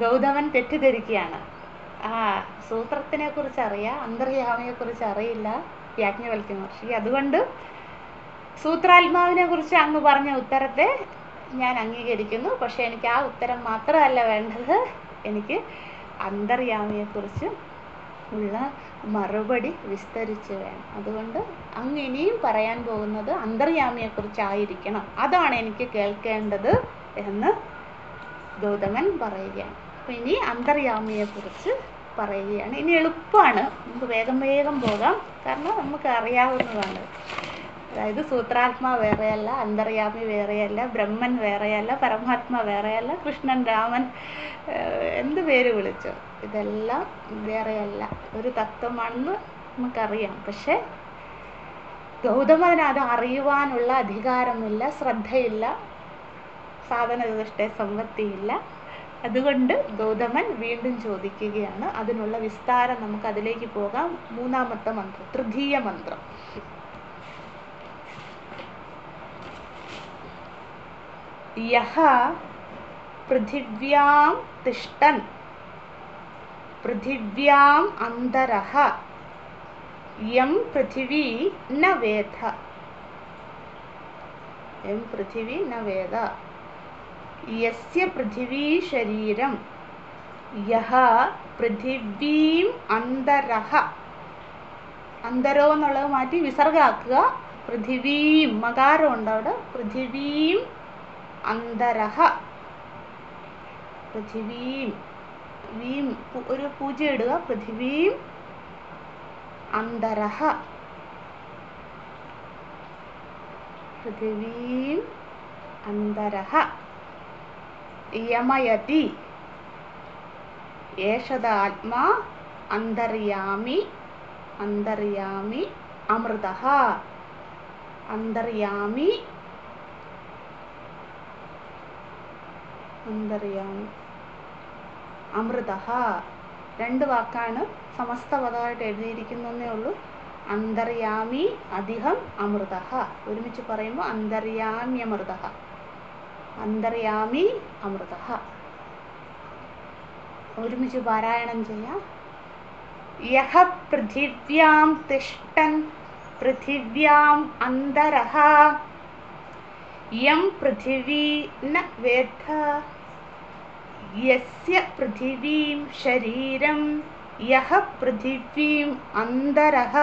ഗൗതമൻ തെറ്റിദ്ധരിക്കുകയാണ്. സൂത്രത്തിനെ കുറിച്ച് അറിയാം, അന്തര്യാമിയെ കുറിച്ച് അറിയില്ല യാജ്ഞവൽക്യ മഹർഷി. അതുകൊണ്ട് സൂത്രാത്മാവിനെ കുറിച്ച് അങ്ങ് പറഞ്ഞ ഉത്തരത്തെ ഞാൻ അംഗീകരിക്കുന്നു. പക്ഷെ എനിക്ക് ആ ഉത്തരം മാത്രമല്ല വേണ്ടത്, എനിക്ക് അന്തര്യാമിയെക്കുറിച്ച് ഉള്ള മറുപടി വിസ്തരിച്ച് വേണം. അതുകൊണ്ട് അങ്ങ് ഇനിയും പറയാൻ പോകുന്നത് അന്തര്യാമിയെക്കുറിച്ചായിരിക്കണം, അതാണ് എനിക്ക് കേൾക്കേണ്ടത് എന്ന് ഗൗതമൻ പറയുകയാണ്. അപ്പം ഇനി അന്തര്യാമിയെക്കുറിച്ച് പറയുകയാണ്. ഇനി എളുപ്പമാണ്, നമുക്ക് വേഗം വേഗം പോകാം, കാരണം നമുക്ക് അറിയാവുന്നതാണ്. അതായത് സൂത്രാത്മാ വേറെയല്ല, അന്തര്യാമി വേറെയല്ല, ബ്രഹ്മൻ വേറെയല്ല, പരമാത്മാ വേറെയല്ല, കൃഷ്ണൻ രാമൻ എന്ത് പേര് വിളിച്ചോ ഇതെല്ലാം വേറെയല്ല, ഒരു തത്വമാണെന്ന് നമുക്കറിയാം. പക്ഷെ ഗൗതമന് അത് അറിയുവാനുള്ള അധികാരമില്ല, ശ്രദ്ധയില്ല, സാധനനിഷ്ഠ സമ്പത്തിയില്ല. അതുകൊണ്ട് ഗൗതമൻ വീണ്ടും ചോദിക്കുകയാണ്. അതിനുള്ള വിസ്താരം നമുക്ക് അതിലേക്ക് പോകാം. മൂന്നാമത്തെ മന്ത്രം, തൃതീയ മന്ത്രം. യഹ പൃഥിവ്യാം തിഷ്ഠൻ പൃഥിവ്യാം അന്തരഃ യം പൃഥിവീ ന വേദ, യം പൃഥിവി ന വേദ, യസ്യ പൃഥിവീ ശരീരം, യഹ പൃഥിവീം അന്തരഃ, അന്തരോ എന്നുള്ളത് മാറ്റി വിസർഗാക്കുക, പൃഥിവീം മകാരം ഉണ്ട് അവിടെ, പൃഥിവീം അന്തരഃ, പൃഥിവീം വീം ഒരു പൂജ്യം ഇടുക, പൃഥിവീം അന്തരഃ, പൃഥിവീം അന്തരഃ യമയതി, ഏഷദ ആത്മാ അന്തര്യാമി, അന്തര്യാമി അമൃതഃ, അന്തര്യാമി അന്തര്യാമി അമൃതഃ. രണ്ട് വാക്കാണ് സമസ്തപദമായിട്ട് എഴുതിയിരിക്കുന്നതേ ഉള്ളൂ. അന്തര്യാമി അധികം അമൃതഃ, ഒരുമിച്ച് പറയുമ്പോൾ അന്തര്യാമ്യമൃതഃ, അന്തര്യാമി അമൃതഃ. ഒരുമിച്ച് പാരായണം ചെയ്യാം. യഹ പൃഥിവ്യാം തിഷ്ഠൻ പൃഥിവ്യാം അന്തരഃ യം പൃഥിവീ ന വേദ, യസ്യ പൃഥിവീം ശരീരം, യഹ പൃഥിവീം അന്തരഃ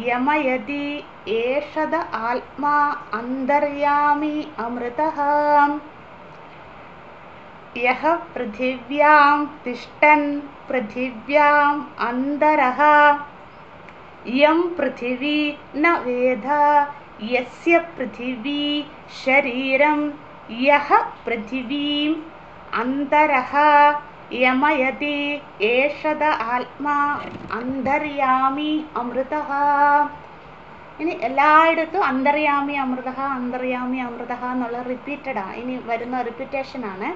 യമയതി, ഏഷദ ആത്മാ അന്തര്യാമി അമൃതഃ. യഹ പൃഥിവ്യാം തിഷ്ഠൻ പൃഥിവ്യാം അന്തരഃ യം പൃഥിവീ ന വേദ, യസ്യ പൃഥിവീ ശരീരം, യഹ പൃഥിവീം അന്തരഃ യമയതി ഏഷദ ആത്മാ അന്തര്യാമി അമൃതഃ. ഇനി എല്ലായിടത്തും അന്തര്യാമി അമൃതഃ അന്തര്യാമി അമൃതഃ എന്നുള്ള റിപ്പീറ്റഡാണ്, ഇനി വരുന്ന റിപ്പീറ്റേഷനാണ്.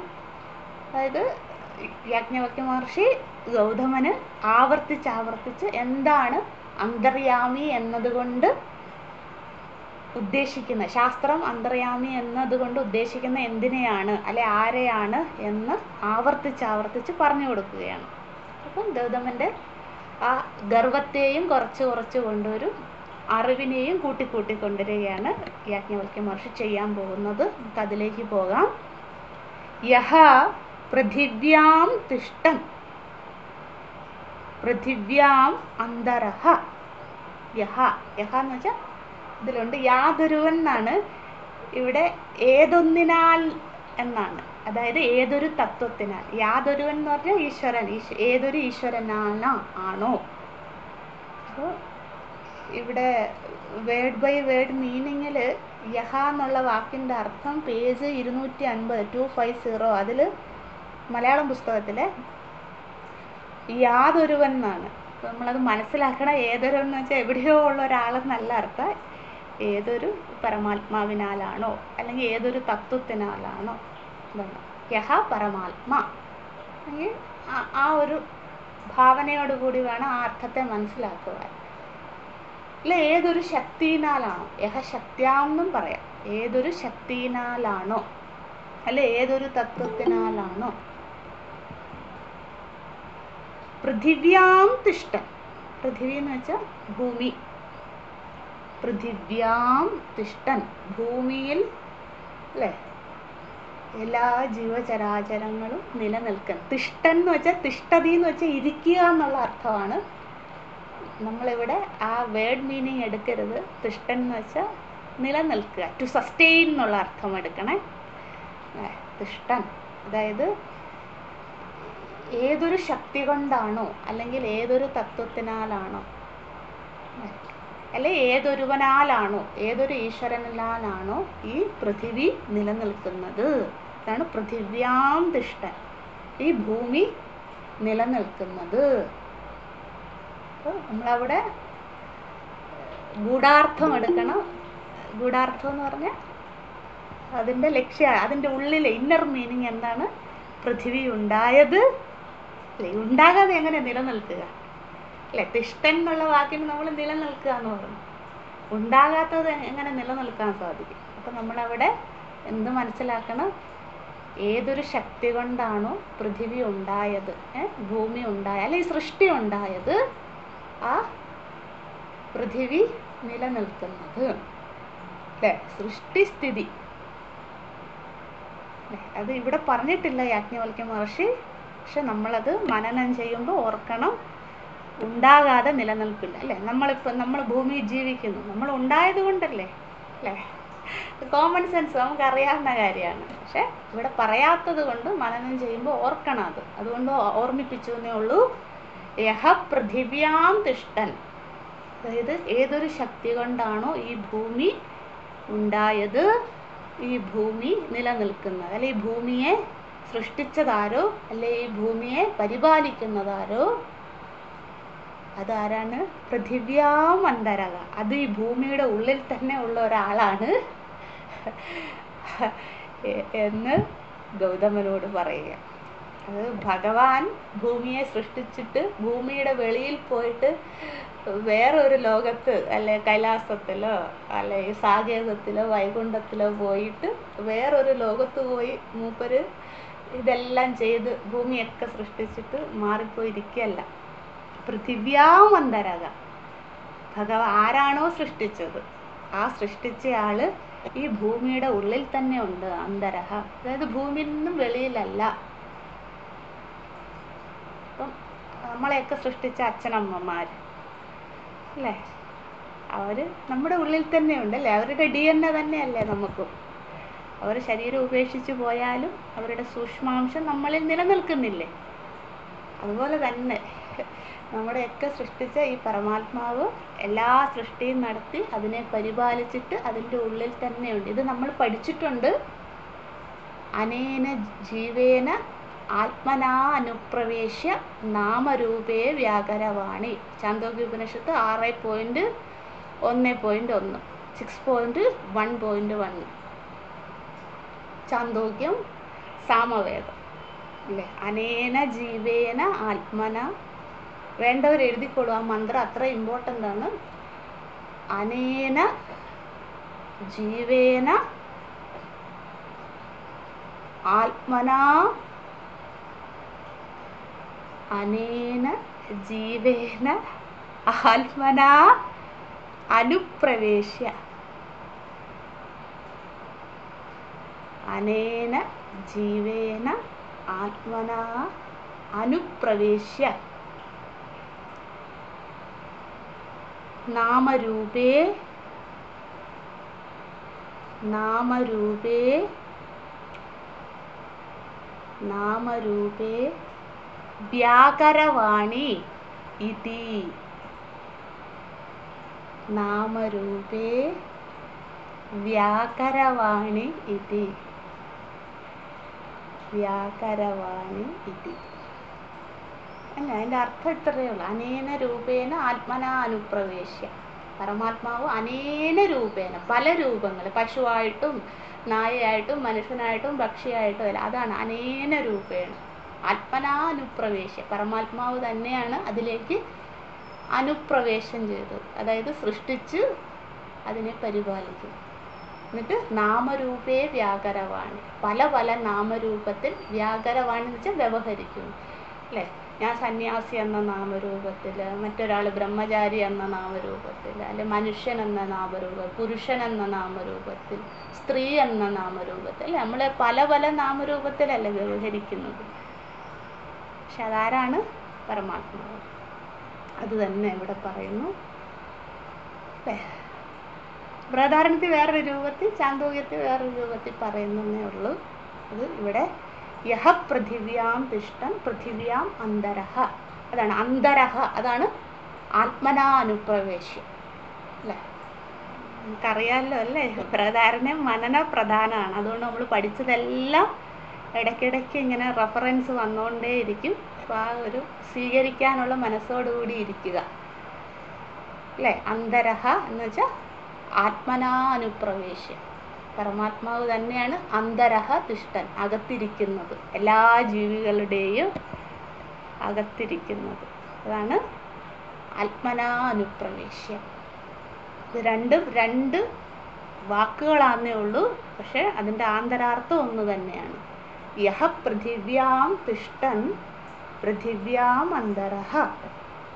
അതായത് യാജ്ഞവൽക്യ മഹർഷി ഗൗതമന് ആവർത്തിച്ച് എന്താണ് അന്തര്യാമി എന്നതുകൊണ്ട് ഉദ്ദേശിക്കുന്ന, ശാസ്ത്രം അന്തര്യാമി എന്നതുകൊണ്ട് ഉദ്ദേശിക്കുന്ന എന്തിനെയാണ് അല്ലെ ആരെയാണ് എന്ന് ആവർത്തിച്ച് പറഞ്ഞു കൊടുക്കുകയാണ്. അപ്പം ഗൗതമൻ്റെ ആ ഗർവത്തെയും കുറച്ച് കൊണ്ടൊരു അറിവിനെയും കൂട്ടി കൊണ്ടുവരികയാണ് യാജ്ഞവൽക്യ മഹർഷി ചെയ്യാൻ പോകുന്നത്. നമുക്ക് അതിലേക്ക് പോകാം. യഹ പൃഥിവ്യാം തിഷ്ഠൻ പൃഥിവ്യാം അന്തരഃ. യഹ എന്ന് വെച്ചാൽ ഇതിലുണ്ട് യാതൊരുവൻ എന്നാണ്, ഇവിടെ ഏതൊന്നിനാൽ എന്നാണ്, അതായത് ഏതൊരു തത്വത്തിനാൽ. യാതൊരുവൻ എന്ന് പറഞ്ഞാൽ ഈശ്വരൻ, ഏതൊരു ഈശ്വരനാണോ ആണോ. അപ്പോൾ ഇവിടെ വേർഡ് ബൈ വേർഡ് മീനിങ്ങിൽ യഹ എന്നുള്ള വാക്കിൻ്റെ അർത്ഥം പേജ് 250 അതിൽ മലയാളം പുസ്തകത്തിലെ യാതൊരുവൻ എന്നാണ്. അപ്പോൾ നമ്മളത് മനസ്സിലാക്കണം. ഏതൊരുവൻ എന്ന് വെച്ചാൽ എവിടെയോ ഉള്ള ഒരാളെന്നല്ല അർത്ഥം, ഏതൊരു പരമാത്മാവിനാലാണോ അല്ലെങ്കിൽ ഏതൊരു തത്വത്തിനാലാണോ ഇതാണ് യഹ പരമാത്മ. അല്ലെങ്കിൽ ആ ഒരു ഭാവനയോടുകൂടി വേണം ആ അർത്ഥത്തെ മനസ്സിലാക്കുവാൻ. അല്ല ഏതൊരു ശക്തിയിനാലാണോ, യഹ ശക്തിയാന്നും പറയാം, ഏതൊരു ശക്തിയിനാലാണോ അല്ല ഏതൊരു തത്വത്തിനാലാണോ. പൃഥിവ്യാം തിഷ്ഠൻ, പൃഥിവി എന്ന് വെച്ചാൽ ഭൂമി, പൃഥിവ്യാം തിഷ്ഠൻ ഭൂമിയിൽ അല്ലേ എല്ലാ ജീവചരാചരങ്ങളും നിലനിൽക്കാൻ. തിഷ്ഠൻ എന്ന് വെച്ചാൽ തിഷ്ഠതി എന്ന് വെച്ചാൽ ഇരിക്കുക എന്നുള്ള അർത്ഥമാണ്. നമ്മളിവിടെ ആ വേർഡ് മീനിങ് എടുക്കരുത്. തിഷ്ഠൻ എന്ന് വെച്ചാൽ നിലനിൽക്കുക, ടു സസ്റ്റെയിൻ എന്നുള്ള അർത്ഥം എടുക്കണേ. തിഷ്ഠൻ അതായത് ഏതൊരു ശക്തി കൊണ്ടാണോ അല്ലെങ്കിൽ ഏതൊരു തത്വത്തിനാലാണോ അല്ലെ ഏതൊരുവനാലാണോ ഏതൊരു ഈശ്വരനാലാണോ ഈ പൃഥിവി നിലനിൽക്കുന്നത്. ഇതാണ് പൃഥിവ്യാം തിഷ്ഠൻ, ഈ ഭൂമി നിലനിൽക്കുന്നത്. അപ്പോൾ നമ്മളവിടെ ഗൂഢാർത്ഥം എടുക്കണം. ഗൂഢാർത്ഥം എന്ന് പറഞ്ഞാൽ അതിൻ്റെ ലക്ഷ്യം, അതിൻ്റെ ഉള്ളിലെ ഇന്നർ മീനിങ് എന്താണ്. പൃഥിവി ഉണ്ടായത് അല്ലെ, ഉണ്ടാകാതെ എങ്ങനെ നിലനിൽക്കുക അല്ലെ. തിഷ്ഠൻ എന്നുള്ള വാക്കിന് നമ്മൾ നിലനിൽക്കുക എന്ന് പറഞ്ഞു, ഉണ്ടാകാത്തത് എങ്ങനെ നിലനിൽക്കാൻ സാധിക്കും. അപ്പം നമ്മളവിടെ എന്ത് മനസ്സിലാക്കണം, ഏതൊരു ശക്തി കൊണ്ടാണോ പൃഥിവി ഉണ്ടായത്, ഭൂമി ഉണ്ടായ അല്ലെങ്കിൽ സൃഷ്ടി ഉണ്ടായത്, ആ പൃഥിവി നിലനിൽക്കുന്നത് അല്ലേ. സൃഷ്ടിസ്ഥിതി അത് ഇവിടെ പറഞ്ഞിട്ടില്ല യാജ്ഞവൽക്യ മഹർഷി, പക്ഷെ നമ്മളത് മനനം ചെയ്യുമ്പോൾ ഓർക്കണം, ഉണ്ടാകാതെ നിലനിൽപ്പില്ല അല്ലേ. നമ്മൾ ഭൂമിയിൽ ജീവിക്കുന്നു, നമ്മൾ ഉണ്ടായത് കൊണ്ടല്ലേ അല്ലേ. കോമൺ സെൻസ് നമുക്കറിയാവുന്ന കാര്യമാണ്, പക്ഷെ ഇവിടെ പറയാത്തത് കൊണ്ട് മനനം ചെയ്യുമ്പോൾ ഓർക്കണം അത്. അതുകൊണ്ട് ഓർമ്മിപ്പിച്ചു എന്നേ ഉള്ളൂ. യഹ പൃഥിവ്യാം തിഷ്ഠൻ, അതായത് ഏതൊരു ശക്തി കൊണ്ടാണോ ഈ ഭൂമി ഉണ്ടായത്, ഈ ഭൂമി നിലനിൽക്കുന്നത് അല്ലെ, ഈ ഭൂമിയെ സൃഷ്ടിച്ചതാരോ അല്ലെ ഈ ഭൂമിയെ പരിപാലിക്കുന്നതാരോ, അതാരാണ്. പൃഥിവ്യാം അന്തരഃ, അത് ഈ ഭൂമിയുടെ ഉള്ളിൽ തന്നെ ഉള്ള ഒരാളാണ് എന്ന് ഗൗതമനോട് പറയുക. അത് ഭഗവാൻ ഭൂമിയെ സൃഷ്ടിച്ചിട്ട് ഭൂമിയുടെ വെളിയിൽ പോയിട്ട് വേറൊരു ലോകത്ത് അല്ലെ കൈലാസത്തിലോ അല്ലെ സാകേതത്തിലോ വൈകുണ്ഠത്തിലോ പോയിട്ട് വേറൊരു ലോകത്ത് പോയി മൂപ്പര് ഇതെല്ലാം ചെയ്ത് ഭൂമിയൊക്കെ സൃഷ്ടിച്ചിട്ട് മാറിപ്പോയിരിക്കുകയല്ല. പൃഥിവ്യാം അന്തരഃ, ഭഗവാൻ ആരാണോ സൃഷ്ടിച്ചത് ആ സൃഷ്ടിച്ചയാള് ഈ ഭൂമിയുടെ ഉള്ളിൽ തന്നെ ഉണ്ട്. അന്തരഃ അതായത് ഭൂമിയിൽ നിന്നും വെളിയിലല്ല. അപ്പം നമ്മളെയൊക്കെ സൃഷ്ടിച്ച അച്ഛനമ്മമാർ അല്ലേ, അവർ നമ്മുടെ ഉള്ളിൽ തന്നെ ഉണ്ടല്ലേ, അവരുടെ DNA തന്നെയല്ലേ നമുക്കും. അവർ ശരീരം ഉപേക്ഷിച്ച് പോയാലും അവരുടെ സൂക്ഷ്മാംശം നമ്മളിൽ നിലനിൽക്കുന്നില്ലേ. അതുപോലെ തന്നെ നമ്മുടെയൊക്കെ സൃഷ്ടിച്ച ഈ പരമാത്മാവ് എല്ലാ സൃഷ്ടിയും നടത്തി അതിനെ പരിപാലിച്ചിട്ട് അതിൻ്റെ ഉള്ളിൽ തന്നെയുണ്ട്. ഇത് നമ്മൾ പഠിച്ചിട്ടുണ്ട്, അനേന ജീവേന ആത്മനാ അനുപ്രവേശ്യ നാമരൂപേ വ്യാകരവാണി. ചാന്തോക്യ ഉപനിഷത്ത് 6.1.1 6.1.1 ചാന്തോക്യം സാമവേദം അല്ലേ. അനേന ജീവേന ആത്മന, വേണ്ടവർ എഴുതിക്കൊള്ളു, ആ മന്ത്രം അത്ര ഇമ്പോർട്ടൻ്റ് ആണ്. അനേന ജീവേന ആത്മനാ, അനേന ജീവേന ആത്മനാ അനുപ്രവേശ്യ, അനേന ജീവേന ആത്മനാ അനുപ്രവേശ്യ നാമരൂപേ നാമരൂപേ നാമരൂപേ വ്യാകരവാണി ഇതി. നാമരൂപേ വ്യാകരവാണി ഇതി. വ്യാകരവാണി ഇതി അല്ല, അതിൻ്റെ അർത്ഥം ഇത്രയേ ഉള്ളൂ. അനേന രൂപേണ ആത്മനാ അനുപ്രവേശ്യ. പരമാത്മാവ് അനേന രൂപേണ, പല രൂപങ്ങൾ, പശുവായിട്ടും നായയായിട്ടും മനുഷ്യനായിട്ടും പക്ഷിയായിട്ടും അല്ല, അതാണ് അനേന രൂപേണ ആത്മനാ അനുപ്രവേശ്യ. പരമാത്മാവ് തന്നെയാണ് അതിലേക്ക് അനുപ്രവേശം ചെയ്തത്, അതായത് സൃഷ്ടിച്ച് അതിനെ പരിപാലിക്കും. എന്നിട്ട് നാമരൂപേ വ്യാകരവാണി, പല പല നാമരൂപത്തിൽ, വ്യാകരവാണി എന്ന് വെച്ചാൽ വ്യവഹരിക്കുന്നു അല്ലേ. ഞാൻ സന്യാസി എന്ന നാമരൂപത്തിൽ, മറ്റൊരാൾ ബ്രഹ്മചാരി എന്ന നാമരൂപത്തിൽ, അല്ലെ മനുഷ്യൻ എന്ന നാമരൂപം, പുരുഷൻ എന്ന നാമരൂപത്തിൽ, സ്ത്രീ എന്ന നാമരൂപത്തിൽ, അല്ലെ നമ്മളെ പല പല നാമരൂപത്തിലല്ല വ്യവഹരിക്കുന്നത്. പക്ഷെ അതാരാണ്? പരമാത്മാവ്. അത് തന്നെ ഇവിടെ പറയുന്നു അല്ലേ. ബൃഹദാരണ്യത്തിൽ വേറൊരു രൂപത്തിൽ, ചാന്തോക്യത്തിൽ വേറൊരു രൂപത്തിൽ പറയുന്നേ ഉള്ളൂ. അത് ഇവിടെ യഹ പൃഥിവ്യാം തിഷ്ടൻ പൃഥിവ്യാം അന്തരഹ, അതാണ് അന്തരഹ, അതാണ് ആത്മനാ അനുപ്രവേശ്യം അല്ലേ. നമുക്കറിയാമല്ലോ അല്ലേ, ബൃഹദാരണ്യം മനന പ്രധാനമാണ്. അതുകൊണ്ട് നമ്മൾ പഠിച്ചതെല്ലാം ഇടയ്ക്കിടയ്ക്ക് ഇങ്ങനെ റെഫറൻസ് വന്നുകൊണ്ടേയിരിക്കും. അപ്പോൾ ആ ഒരു സ്വീകരിക്കാനുള്ള മനസ്സോടുകൂടി ഇരിക്കുക അല്ലേ. അന്തരഹ എന്ന് വെച്ചാൽ ആത്മനാ അനുപ്രവേശ്യം. പരമാത്മാവ് തന്നെയാണ് അന്തരഹ തിഷ്ടൻ, അകത്തിരിക്കുന്നത്, എല്ലാ ജീവികളുടെയും അകത്തിരിക്കുന്നത്. അതാണ് ആത്മനാ അനുപ്രവേശ്യം. ഇത് രണ്ടും രണ്ട് വാക്കുകളാന്നേ ഉള്ളൂ, പക്ഷെ അതിൻ്റെ ആന്തരാർത്ഥം ഒന്ന് തന്നെയാണ്. യഹ പൃഥിവ്യാം തിഷ്ടൻ പൃഥിവ്യാം അന്തരഹ.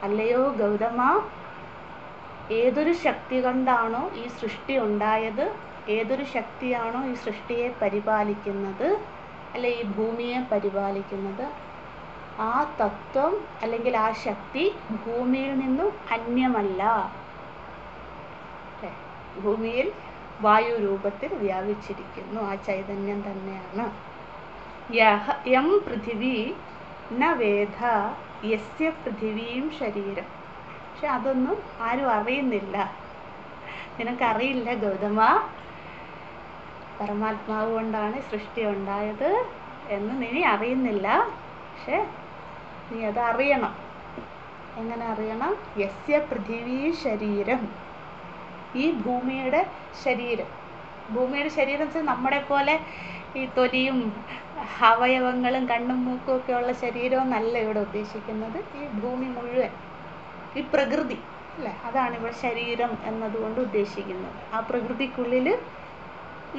അല്ലയോ ഗൗതമ, ഏതൊരു ശക്തി കൊണ്ടാണോ ഈ സൃഷ്ടി ഉണ്ടായത്, ഏതൊരു ശക്തിയാണോ ഈ സൃഷ്ടിയെ പരിപാലിക്കുന്നത്, അല്ലെ ഈ ഭൂമിയെ പരിപാലിക്കുന്നത്, ആ തത്വം അല്ലെങ്കിൽ ആ ശക്തി ഭൂമിയിൽ നിന്നും അന്യമല്ല. ഭൂമിയിൽ വായു രൂപത്തിൽ വ്യാപിച്ചിരിക്കുന്നു, ആ ചൈതന്യം തന്നെയാണ്. യം പൃഥിവി ന വേദ യസ്യ പൃഥിവീം ശരീരം. പക്ഷെ അതൊന്നും ആരും അറിയുന്നില്ല. നിനക്കറിയില്ല ഗൗതമ, പരമാത്മാവ് കൊണ്ടാണ് സൃഷ്ടി ഉണ്ടായത് എന്ന് നീ അറിയുന്നില്ല. പക്ഷെ നീ അത് അറിയണം. എങ്ങനെ അറിയണം? യസ്യ പൃഥിവീ ശരീരം, ഈ ഭൂമിയുടെ ശരീരം. ഭൂമിയുടെ ശരീരം വെച്ചാൽ നമ്മളെ പോലെ ഈ തൊലിയും അവയവങ്ങളും കണ്ണും മൂക്കും ഒക്കെ ഉള്ള ശരീരവും നല്ല ഇവിടെ ഉദ്ദേശിക്കുന്നത്. ഈ ഭൂമി മുഴുവൻ, ഈ പ്രകൃതി അല്ലേ, അതാണ് ഇവിടെ ശരീരം എന്നതുകൊണ്ട് ഉദ്ദേശിക്കുന്നത്. ആ പ്രകൃതിക്കുള്ളിൽ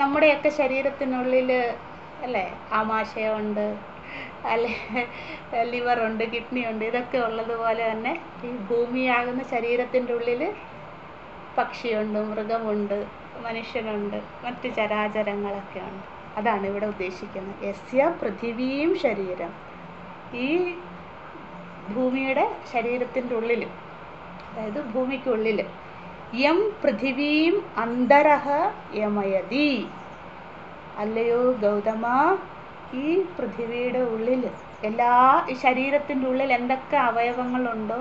നമ്മുടെയൊക്കെ ശരീരത്തിനുള്ളിൽ അല്ലേ ആമാശയമുണ്ട്, അല്ലെ ലിവറുണ്ട്, കിഡ്നി ഉണ്ട്, ഇതൊക്കെ ഉള്ളതുപോലെ തന്നെ ഈ ഭൂമിയാകുന്ന ശരീരത്തിൻ്റെ ഉള്ളിൽ പക്ഷിയുണ്ട്, മൃഗമുണ്ട്, മനുഷ്യനുണ്ട്, മറ്റ് ചരാചരങ്ങളൊക്കെ ഉണ്ട്. അതാണ് ഇവിടെ ഉദ്ദേശിക്കുന്നത്. യസ്യ പൃഥിവീം ശരീരം, ഈ ഭൂമിയുടെ ശരീരത്തിൻ്റെ ഉള്ളിൽ, അതായത് ഭൂമിക്കുള്ളിൽ, യം പൃഥിവീം അന്തരഹ യമയതി. അല്ലയോ ഗൗതമ, ഈ പൃഥിവിയുടെ ഉള്ളിൽ, എല്ലാ ഈ ശരീരത്തിൻ്റെ ഉള്ളിൽ എന്തൊക്കെ അവയവങ്ങളുണ്ടോ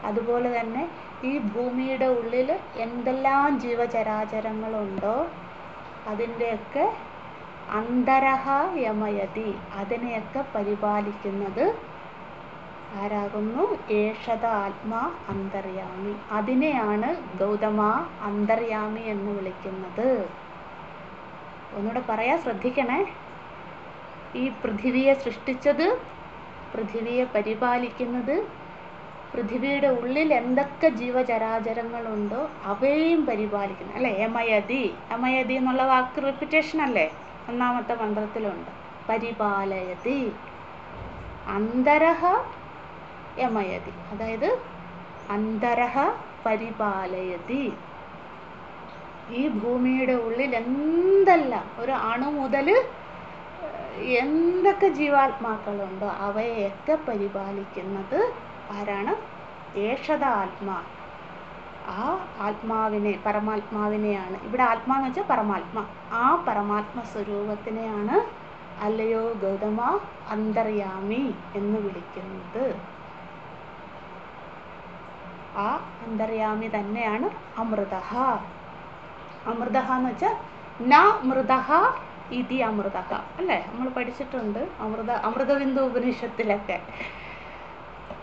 അതുപോലെ തന്നെ ഈ ഭൂമിയുടെ ഉള്ളിൽ എന്തെല്ലാം ജീവചരാചരങ്ങളുണ്ടോ അതിൻ്റെയൊക്കെ അന്തരഹ യമയതി, അതിനെയൊക്കെ പരിപാലിക്കുന്നത് ആരാകുന്നു? ഏഷത ആത്മാ അന്തര്യാമി. അതിനെയാണ് ഗൗതമ അന്തര്യാമി എന്ന് വിളിക്കുന്നത്. ഒന്നുകൂടെ പറയാ, ശ്രദ്ധിക്കണേ. ഈ പൃഥിവിയെ സൃഷ്ടിച്ചത്, പൃഥിവിയെ പരിപാലിക്കുന്നത്, പൃഥിവിയുടെ ഉള്ളിൽ എന്തൊക്കെ ജീവചരാചരങ്ങളുണ്ടോ അവയും പരിപാലിക്കുന്നു അല്ലേ? യമയതി, യമയതി എന്നുള്ള വാക്ക് റിപ്പിറ്റേഷൻ അല്ലേ? ഒന്നാമത്തെ മന്ത്രത്തിലുണ്ട്. പരിപാലയതി, അന്തരഹ യമയതി, അതായത് അന്തരഹ പരിപാലയതി. ഈ ഭൂമിയുടെ ഉള്ളിൽ എന്തെല്ലാം, ഒരു അണു മുതൽ എന്തൊക്കെ ജീവാത്മാക്കളുണ്ടോ അവയെയൊക്കെ പരിപാലിക്കുന്നത് ആരാണ്? ഏഷത ആത്മാ. ആ ആത്മാവിനെ, പരമാത്മാവിനെയാണ്, ഇവിടെ ആത്മാന്ന് വെച്ചാൽ പരമാത്മ, ആ പരമാത്മ സ്വരൂപത്തിനെയാണ് അല്ലയോ ഗൗതമ അന്തര്യാമി എന്ന് വിളിക്കുന്നത്. ആ അന്തര്യാമി തന്നെയാണ് അമൃതഃ. അമൃതഃ എന്ന് വെച്ചാൽ ന മൃതഃ ഇതി അമൃതഃ അല്ലേ? നമ്മൾ പഠിച്ചിട്ടുണ്ട് അമൃതബിന്ദു ഉപനിഷത്തിലൊക്കെ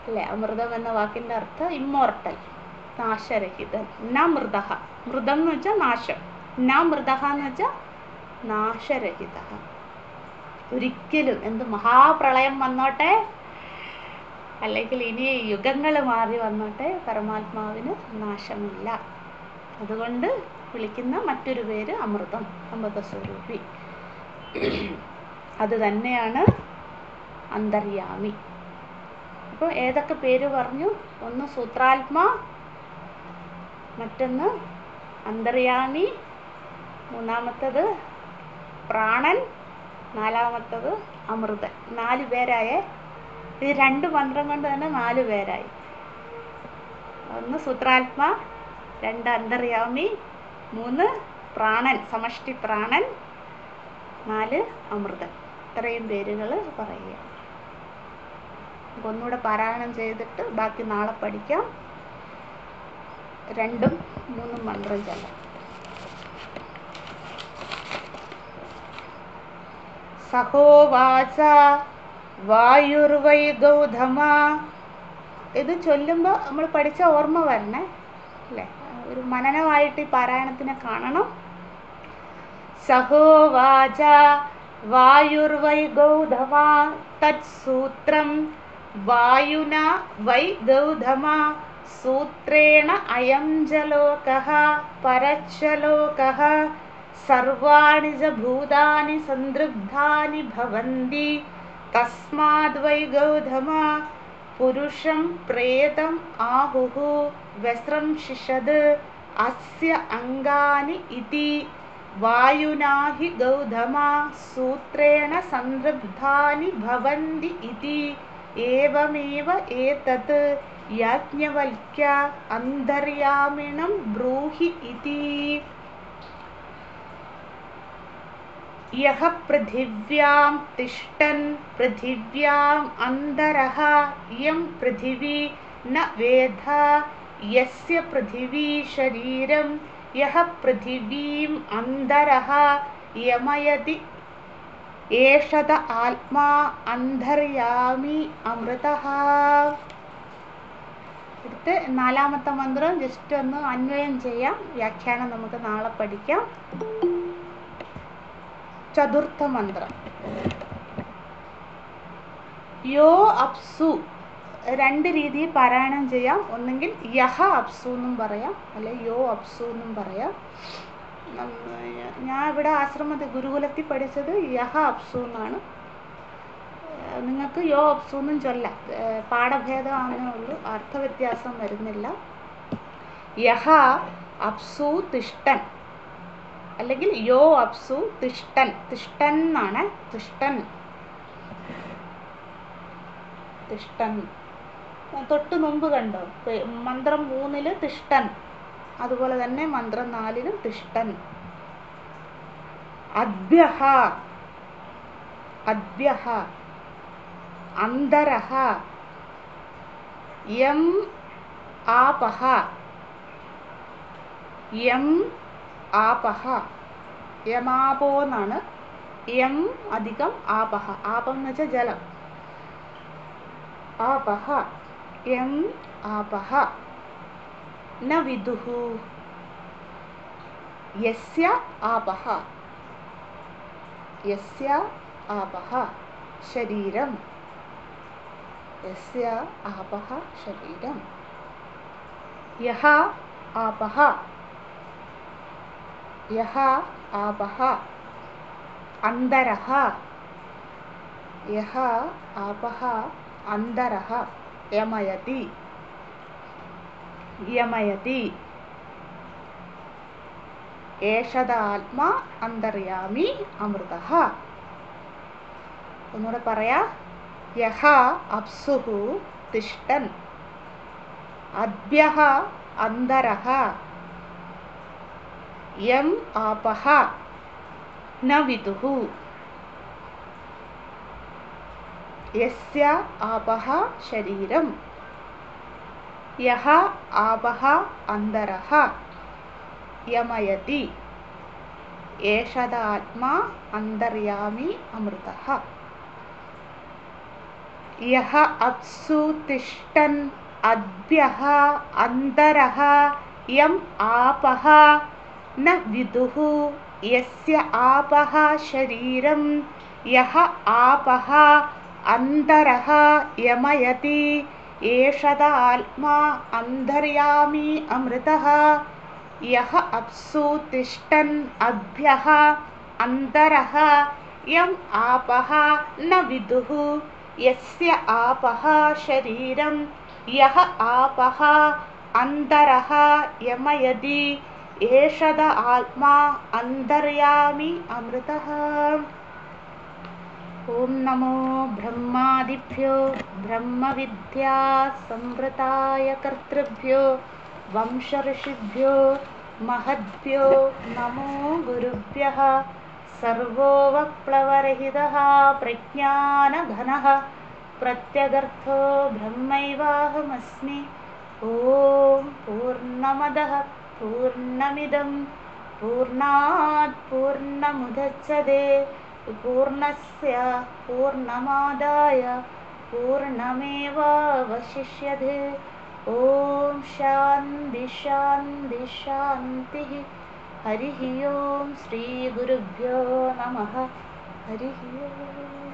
അല്ലേ? അമൃതം എന്ന വാക്കിൻ്റെ അർത്ഥം ഇമ്മോർട്ടൽ, നാശരഹിതൻ. ന മൃതഃ, മൃതം എന്ന് വെച്ചാൽ നാശം, ന മൃതഃ എന്ന് വെച്ചാൽ നാശരഹിത. ഒരിക്കലും എന്ത് മഹാപ്രളയം വന്നോട്ടെ, അല്ലെങ്കിൽ ഇനി യുഗങ്ങൾ മാറി വന്നോട്ടെ, പരമാത്മാവിന് നാശമില്ല. അതുകൊണ്ട് വിളിക്കുന്ന മറ്റൊരു പേര് അമൃതം, അമൃതസ്വരൂപി. അത് തന്നെയാണ് അന്തര്യാമി. അപ്പോൾ ഏതൊക്കെ പേര് പറഞ്ഞു? ഒന്ന് സൂത്രാത്മാ, മറ്റൊന്ന് അന്തര്യാമി, മൂന്നാമത്തത് പ്രാണൻ, നാലാമത്തത് അമൃതൻ. 4 പേരായേ. ഇത് 2 മന്ത്രം കൊണ്ട് തന്നെ 4 പേരായി. ഒന്ന് സൂത്രാത്മാ, 2 അന്തര്യാമി, 3 പ്രാണൻ, സമഷ്ടി പ്രാണൻ, 4 അമൃതൻ. ഇത്രയും പേരുകൾ പറയുക. ഒന്നുകൂടെ പാരായണം ചെയ്തിട്ട് ബാക്കി നാളെ പഠിക്കാം. 2ഉം 3ഉം മന്ത്രം ചൊല്ലാം. സഹോവാച വായുർവൈ ഗൗതമ. ഇത് ചൊല്ലുമ്പോൾ നമ്മൾ പഠിച്ച ഓർമ്മ വരണേ അല്ലേ? ഒരു മനനമായിട്ട് ഈ പാരായണത്തിനെ കാണണം. സഹോവാച വായുർവൈ ഗൗതമ തത്സൂത്രം വായുന വൈ ഗൗതമ സൂത്രേണ അയം ജലോകഃ പരശ്ചലോകഃ സർവാണി ച ഭൂതാനി സന്ദൃഗ്ധാനി ഭവന്തി തസ്മാദ് വൈ ഗൗതമ പുരുഷം പ്രേതം ആഹുഃ വ്യസ്രംശിഷത് അസ്യ അംഗാനി ഇതി വായുനാ ഹി ഗൗതമ സൂത്രേണ സന്ദൃഗ്ധാനി ഭവന്തി ഇതി ഏവമേവ ഏതത് യാജ്ഞവൽക്യ അന്തര്യാമിണം ബ്രൂഹി ഇതി. യഹ പൃഥിവ്യാം തിഷ്ഠൻ പൃഥിവ്യാം അന്തരഃ യം പൃഥിവീ ന വേദ യസ്യ പൃഥിവീ ശരീരം യഹ പൃഥിവീം അന്തരഃ യമയതി ഏഷത ആത്മാ അന്തര്യാമി അമൃതഃ. അടുത്ത് 4ാമത്തെ മന്ത്രം ജസ്റ്റ് ഒന്ന് അന്വയം ചെയ്യാം. വ്യാഖ്യാനം നമുക്ക് നാളെ പഠിക്കാം. ചതുർത്ഥ മന്ത്രം യോ അപ്സു. 2 രീതിയിൽ പാരായണം ചെയ്യാം. ഒന്നെങ്കിൽ യഹ അപ്സു എന്നും പറയാം, അല്ലെ യോ അപ്സു എന്നും പറയാം. ഞാൻ ഇവിടെ ആശ്രമത്തിൽ ഗുരുകുലത്തിൽ പഠിച്ചത് യഹ അപ്സു എന്നാണ്. നിങ്ങൾക്ക് യോ അപ്സു എന്നും ചൊല്ലാം. പാഠഭേദമാണേ ഉള്ളൂ, അർത്ഥവ്യത്യാസം വരുന്നില്ല. യഹ അപ്സു തിഷ്ഠൻ, അല്ലെങ്കിൽ യോ അപ്സു തിഷ്ഠൻ. തിഷ്ഠൻ എന്നാണ്, തിഷ്ഠൻ തിഷ്ഠൻ. തൊട്ട് മുമ്പ് കണ്ടോ മന്ത്രം 3 തിഷ്ഠൻ, അതുപോലെ തന്നെ മന്ത്രം 4 തിഷ്ഠൻ. അദ്ഭ്യഃ, അദ്ഭ്യഃ അന്തരഃ യം ആപഃ, യം ആപഃ യമാപോ എന്നാണ് യം അധികം ആപഹ. ആപം എന്ന് വെച്ചാൽ ജലം. ആപഹ യം ആപഹ ന വിദുഹു യസ്യ ആപഹ. യസ്യ ആപഹ ശരീരം. യസ്യ ആപഹ ശരീരം. യഹ ആപഹ. യഹ ആപഹ അന്തരഃ. യഹ ആപഹ അന്തരഃ യമയതി. യമയതി ഏഷദാത്മാ അന്തര്യാമി അമൃതഃ. ഒന്നുകൂടെ പറയാ. യഹ അപ്സുഹു തിഷ്ഠൻ അദ്ഭ്യഃ അന്തരഃ യം ആപഹ ന വിദുഹു യസ്യ ആപഹ ശരീരം. യഹ ആപഹ അന്തരഃ യമയതി ഏഷദാത്മാ അന്തര്യാമി അമൃതഃ. യഹ അപ്സു തിഷ്ഠൻ അദ്ഭ്യഃ അന്തരഃ യം ആപഹ ന വിദുഹു യസ്യ ആപഹ ശരീരം. യഹ ആപഹ അന്തരഃ യമയതി ഏഷദാത്മാ അന്തര്യാമി അമൃതഃ. യഹ അപ്സു തിഷ്ഠൻ അദ്ഭ്യഃ അന്തരഃ യം ആപഹ ന വിദുഹു യസ്യ ആപഹ ശരീരം. യഹ ആപഹ അന്തരഃ യമയതി ഏഷദ ആത്മാ അന്തര്യാമി അമൃതഃ. ഓം നമോ ബ്രഹ്മാദിഭ്യോ ബ്രഹ്മവിദ്യാ സംവൃതായ കർത്തൃഭ്യോ വംശഋഷിഭ്യോ മഹദ്ഭ്യോ നമോ ഗുരുഭ്യഃ. സർവോപപ്ലവരഹിതഃ പ്രജ്ഞാനഘനഃ പ്രത്യഗർത്ഥോ ബ്രഹ്മൈവാഹമസ്മി. ഓം പൂർണ്ണമദഃ പൂർണ്ണമിദം പൂർണ്ണാത് പൂർണ്ണമുദച്യത്തെ പൂർണ്ണസ്യ പൂർണ്ണമാദായ പൂർണ്ണമേവാവശിഷ്യത്തെ. ഓം ശാന്തി ശാന്തി ശാന്തിഃ. ഹരിഃ ഓം ശ്രീ ഗുരുഭ്യോ നമഃ. ഹരിഃ ഓം.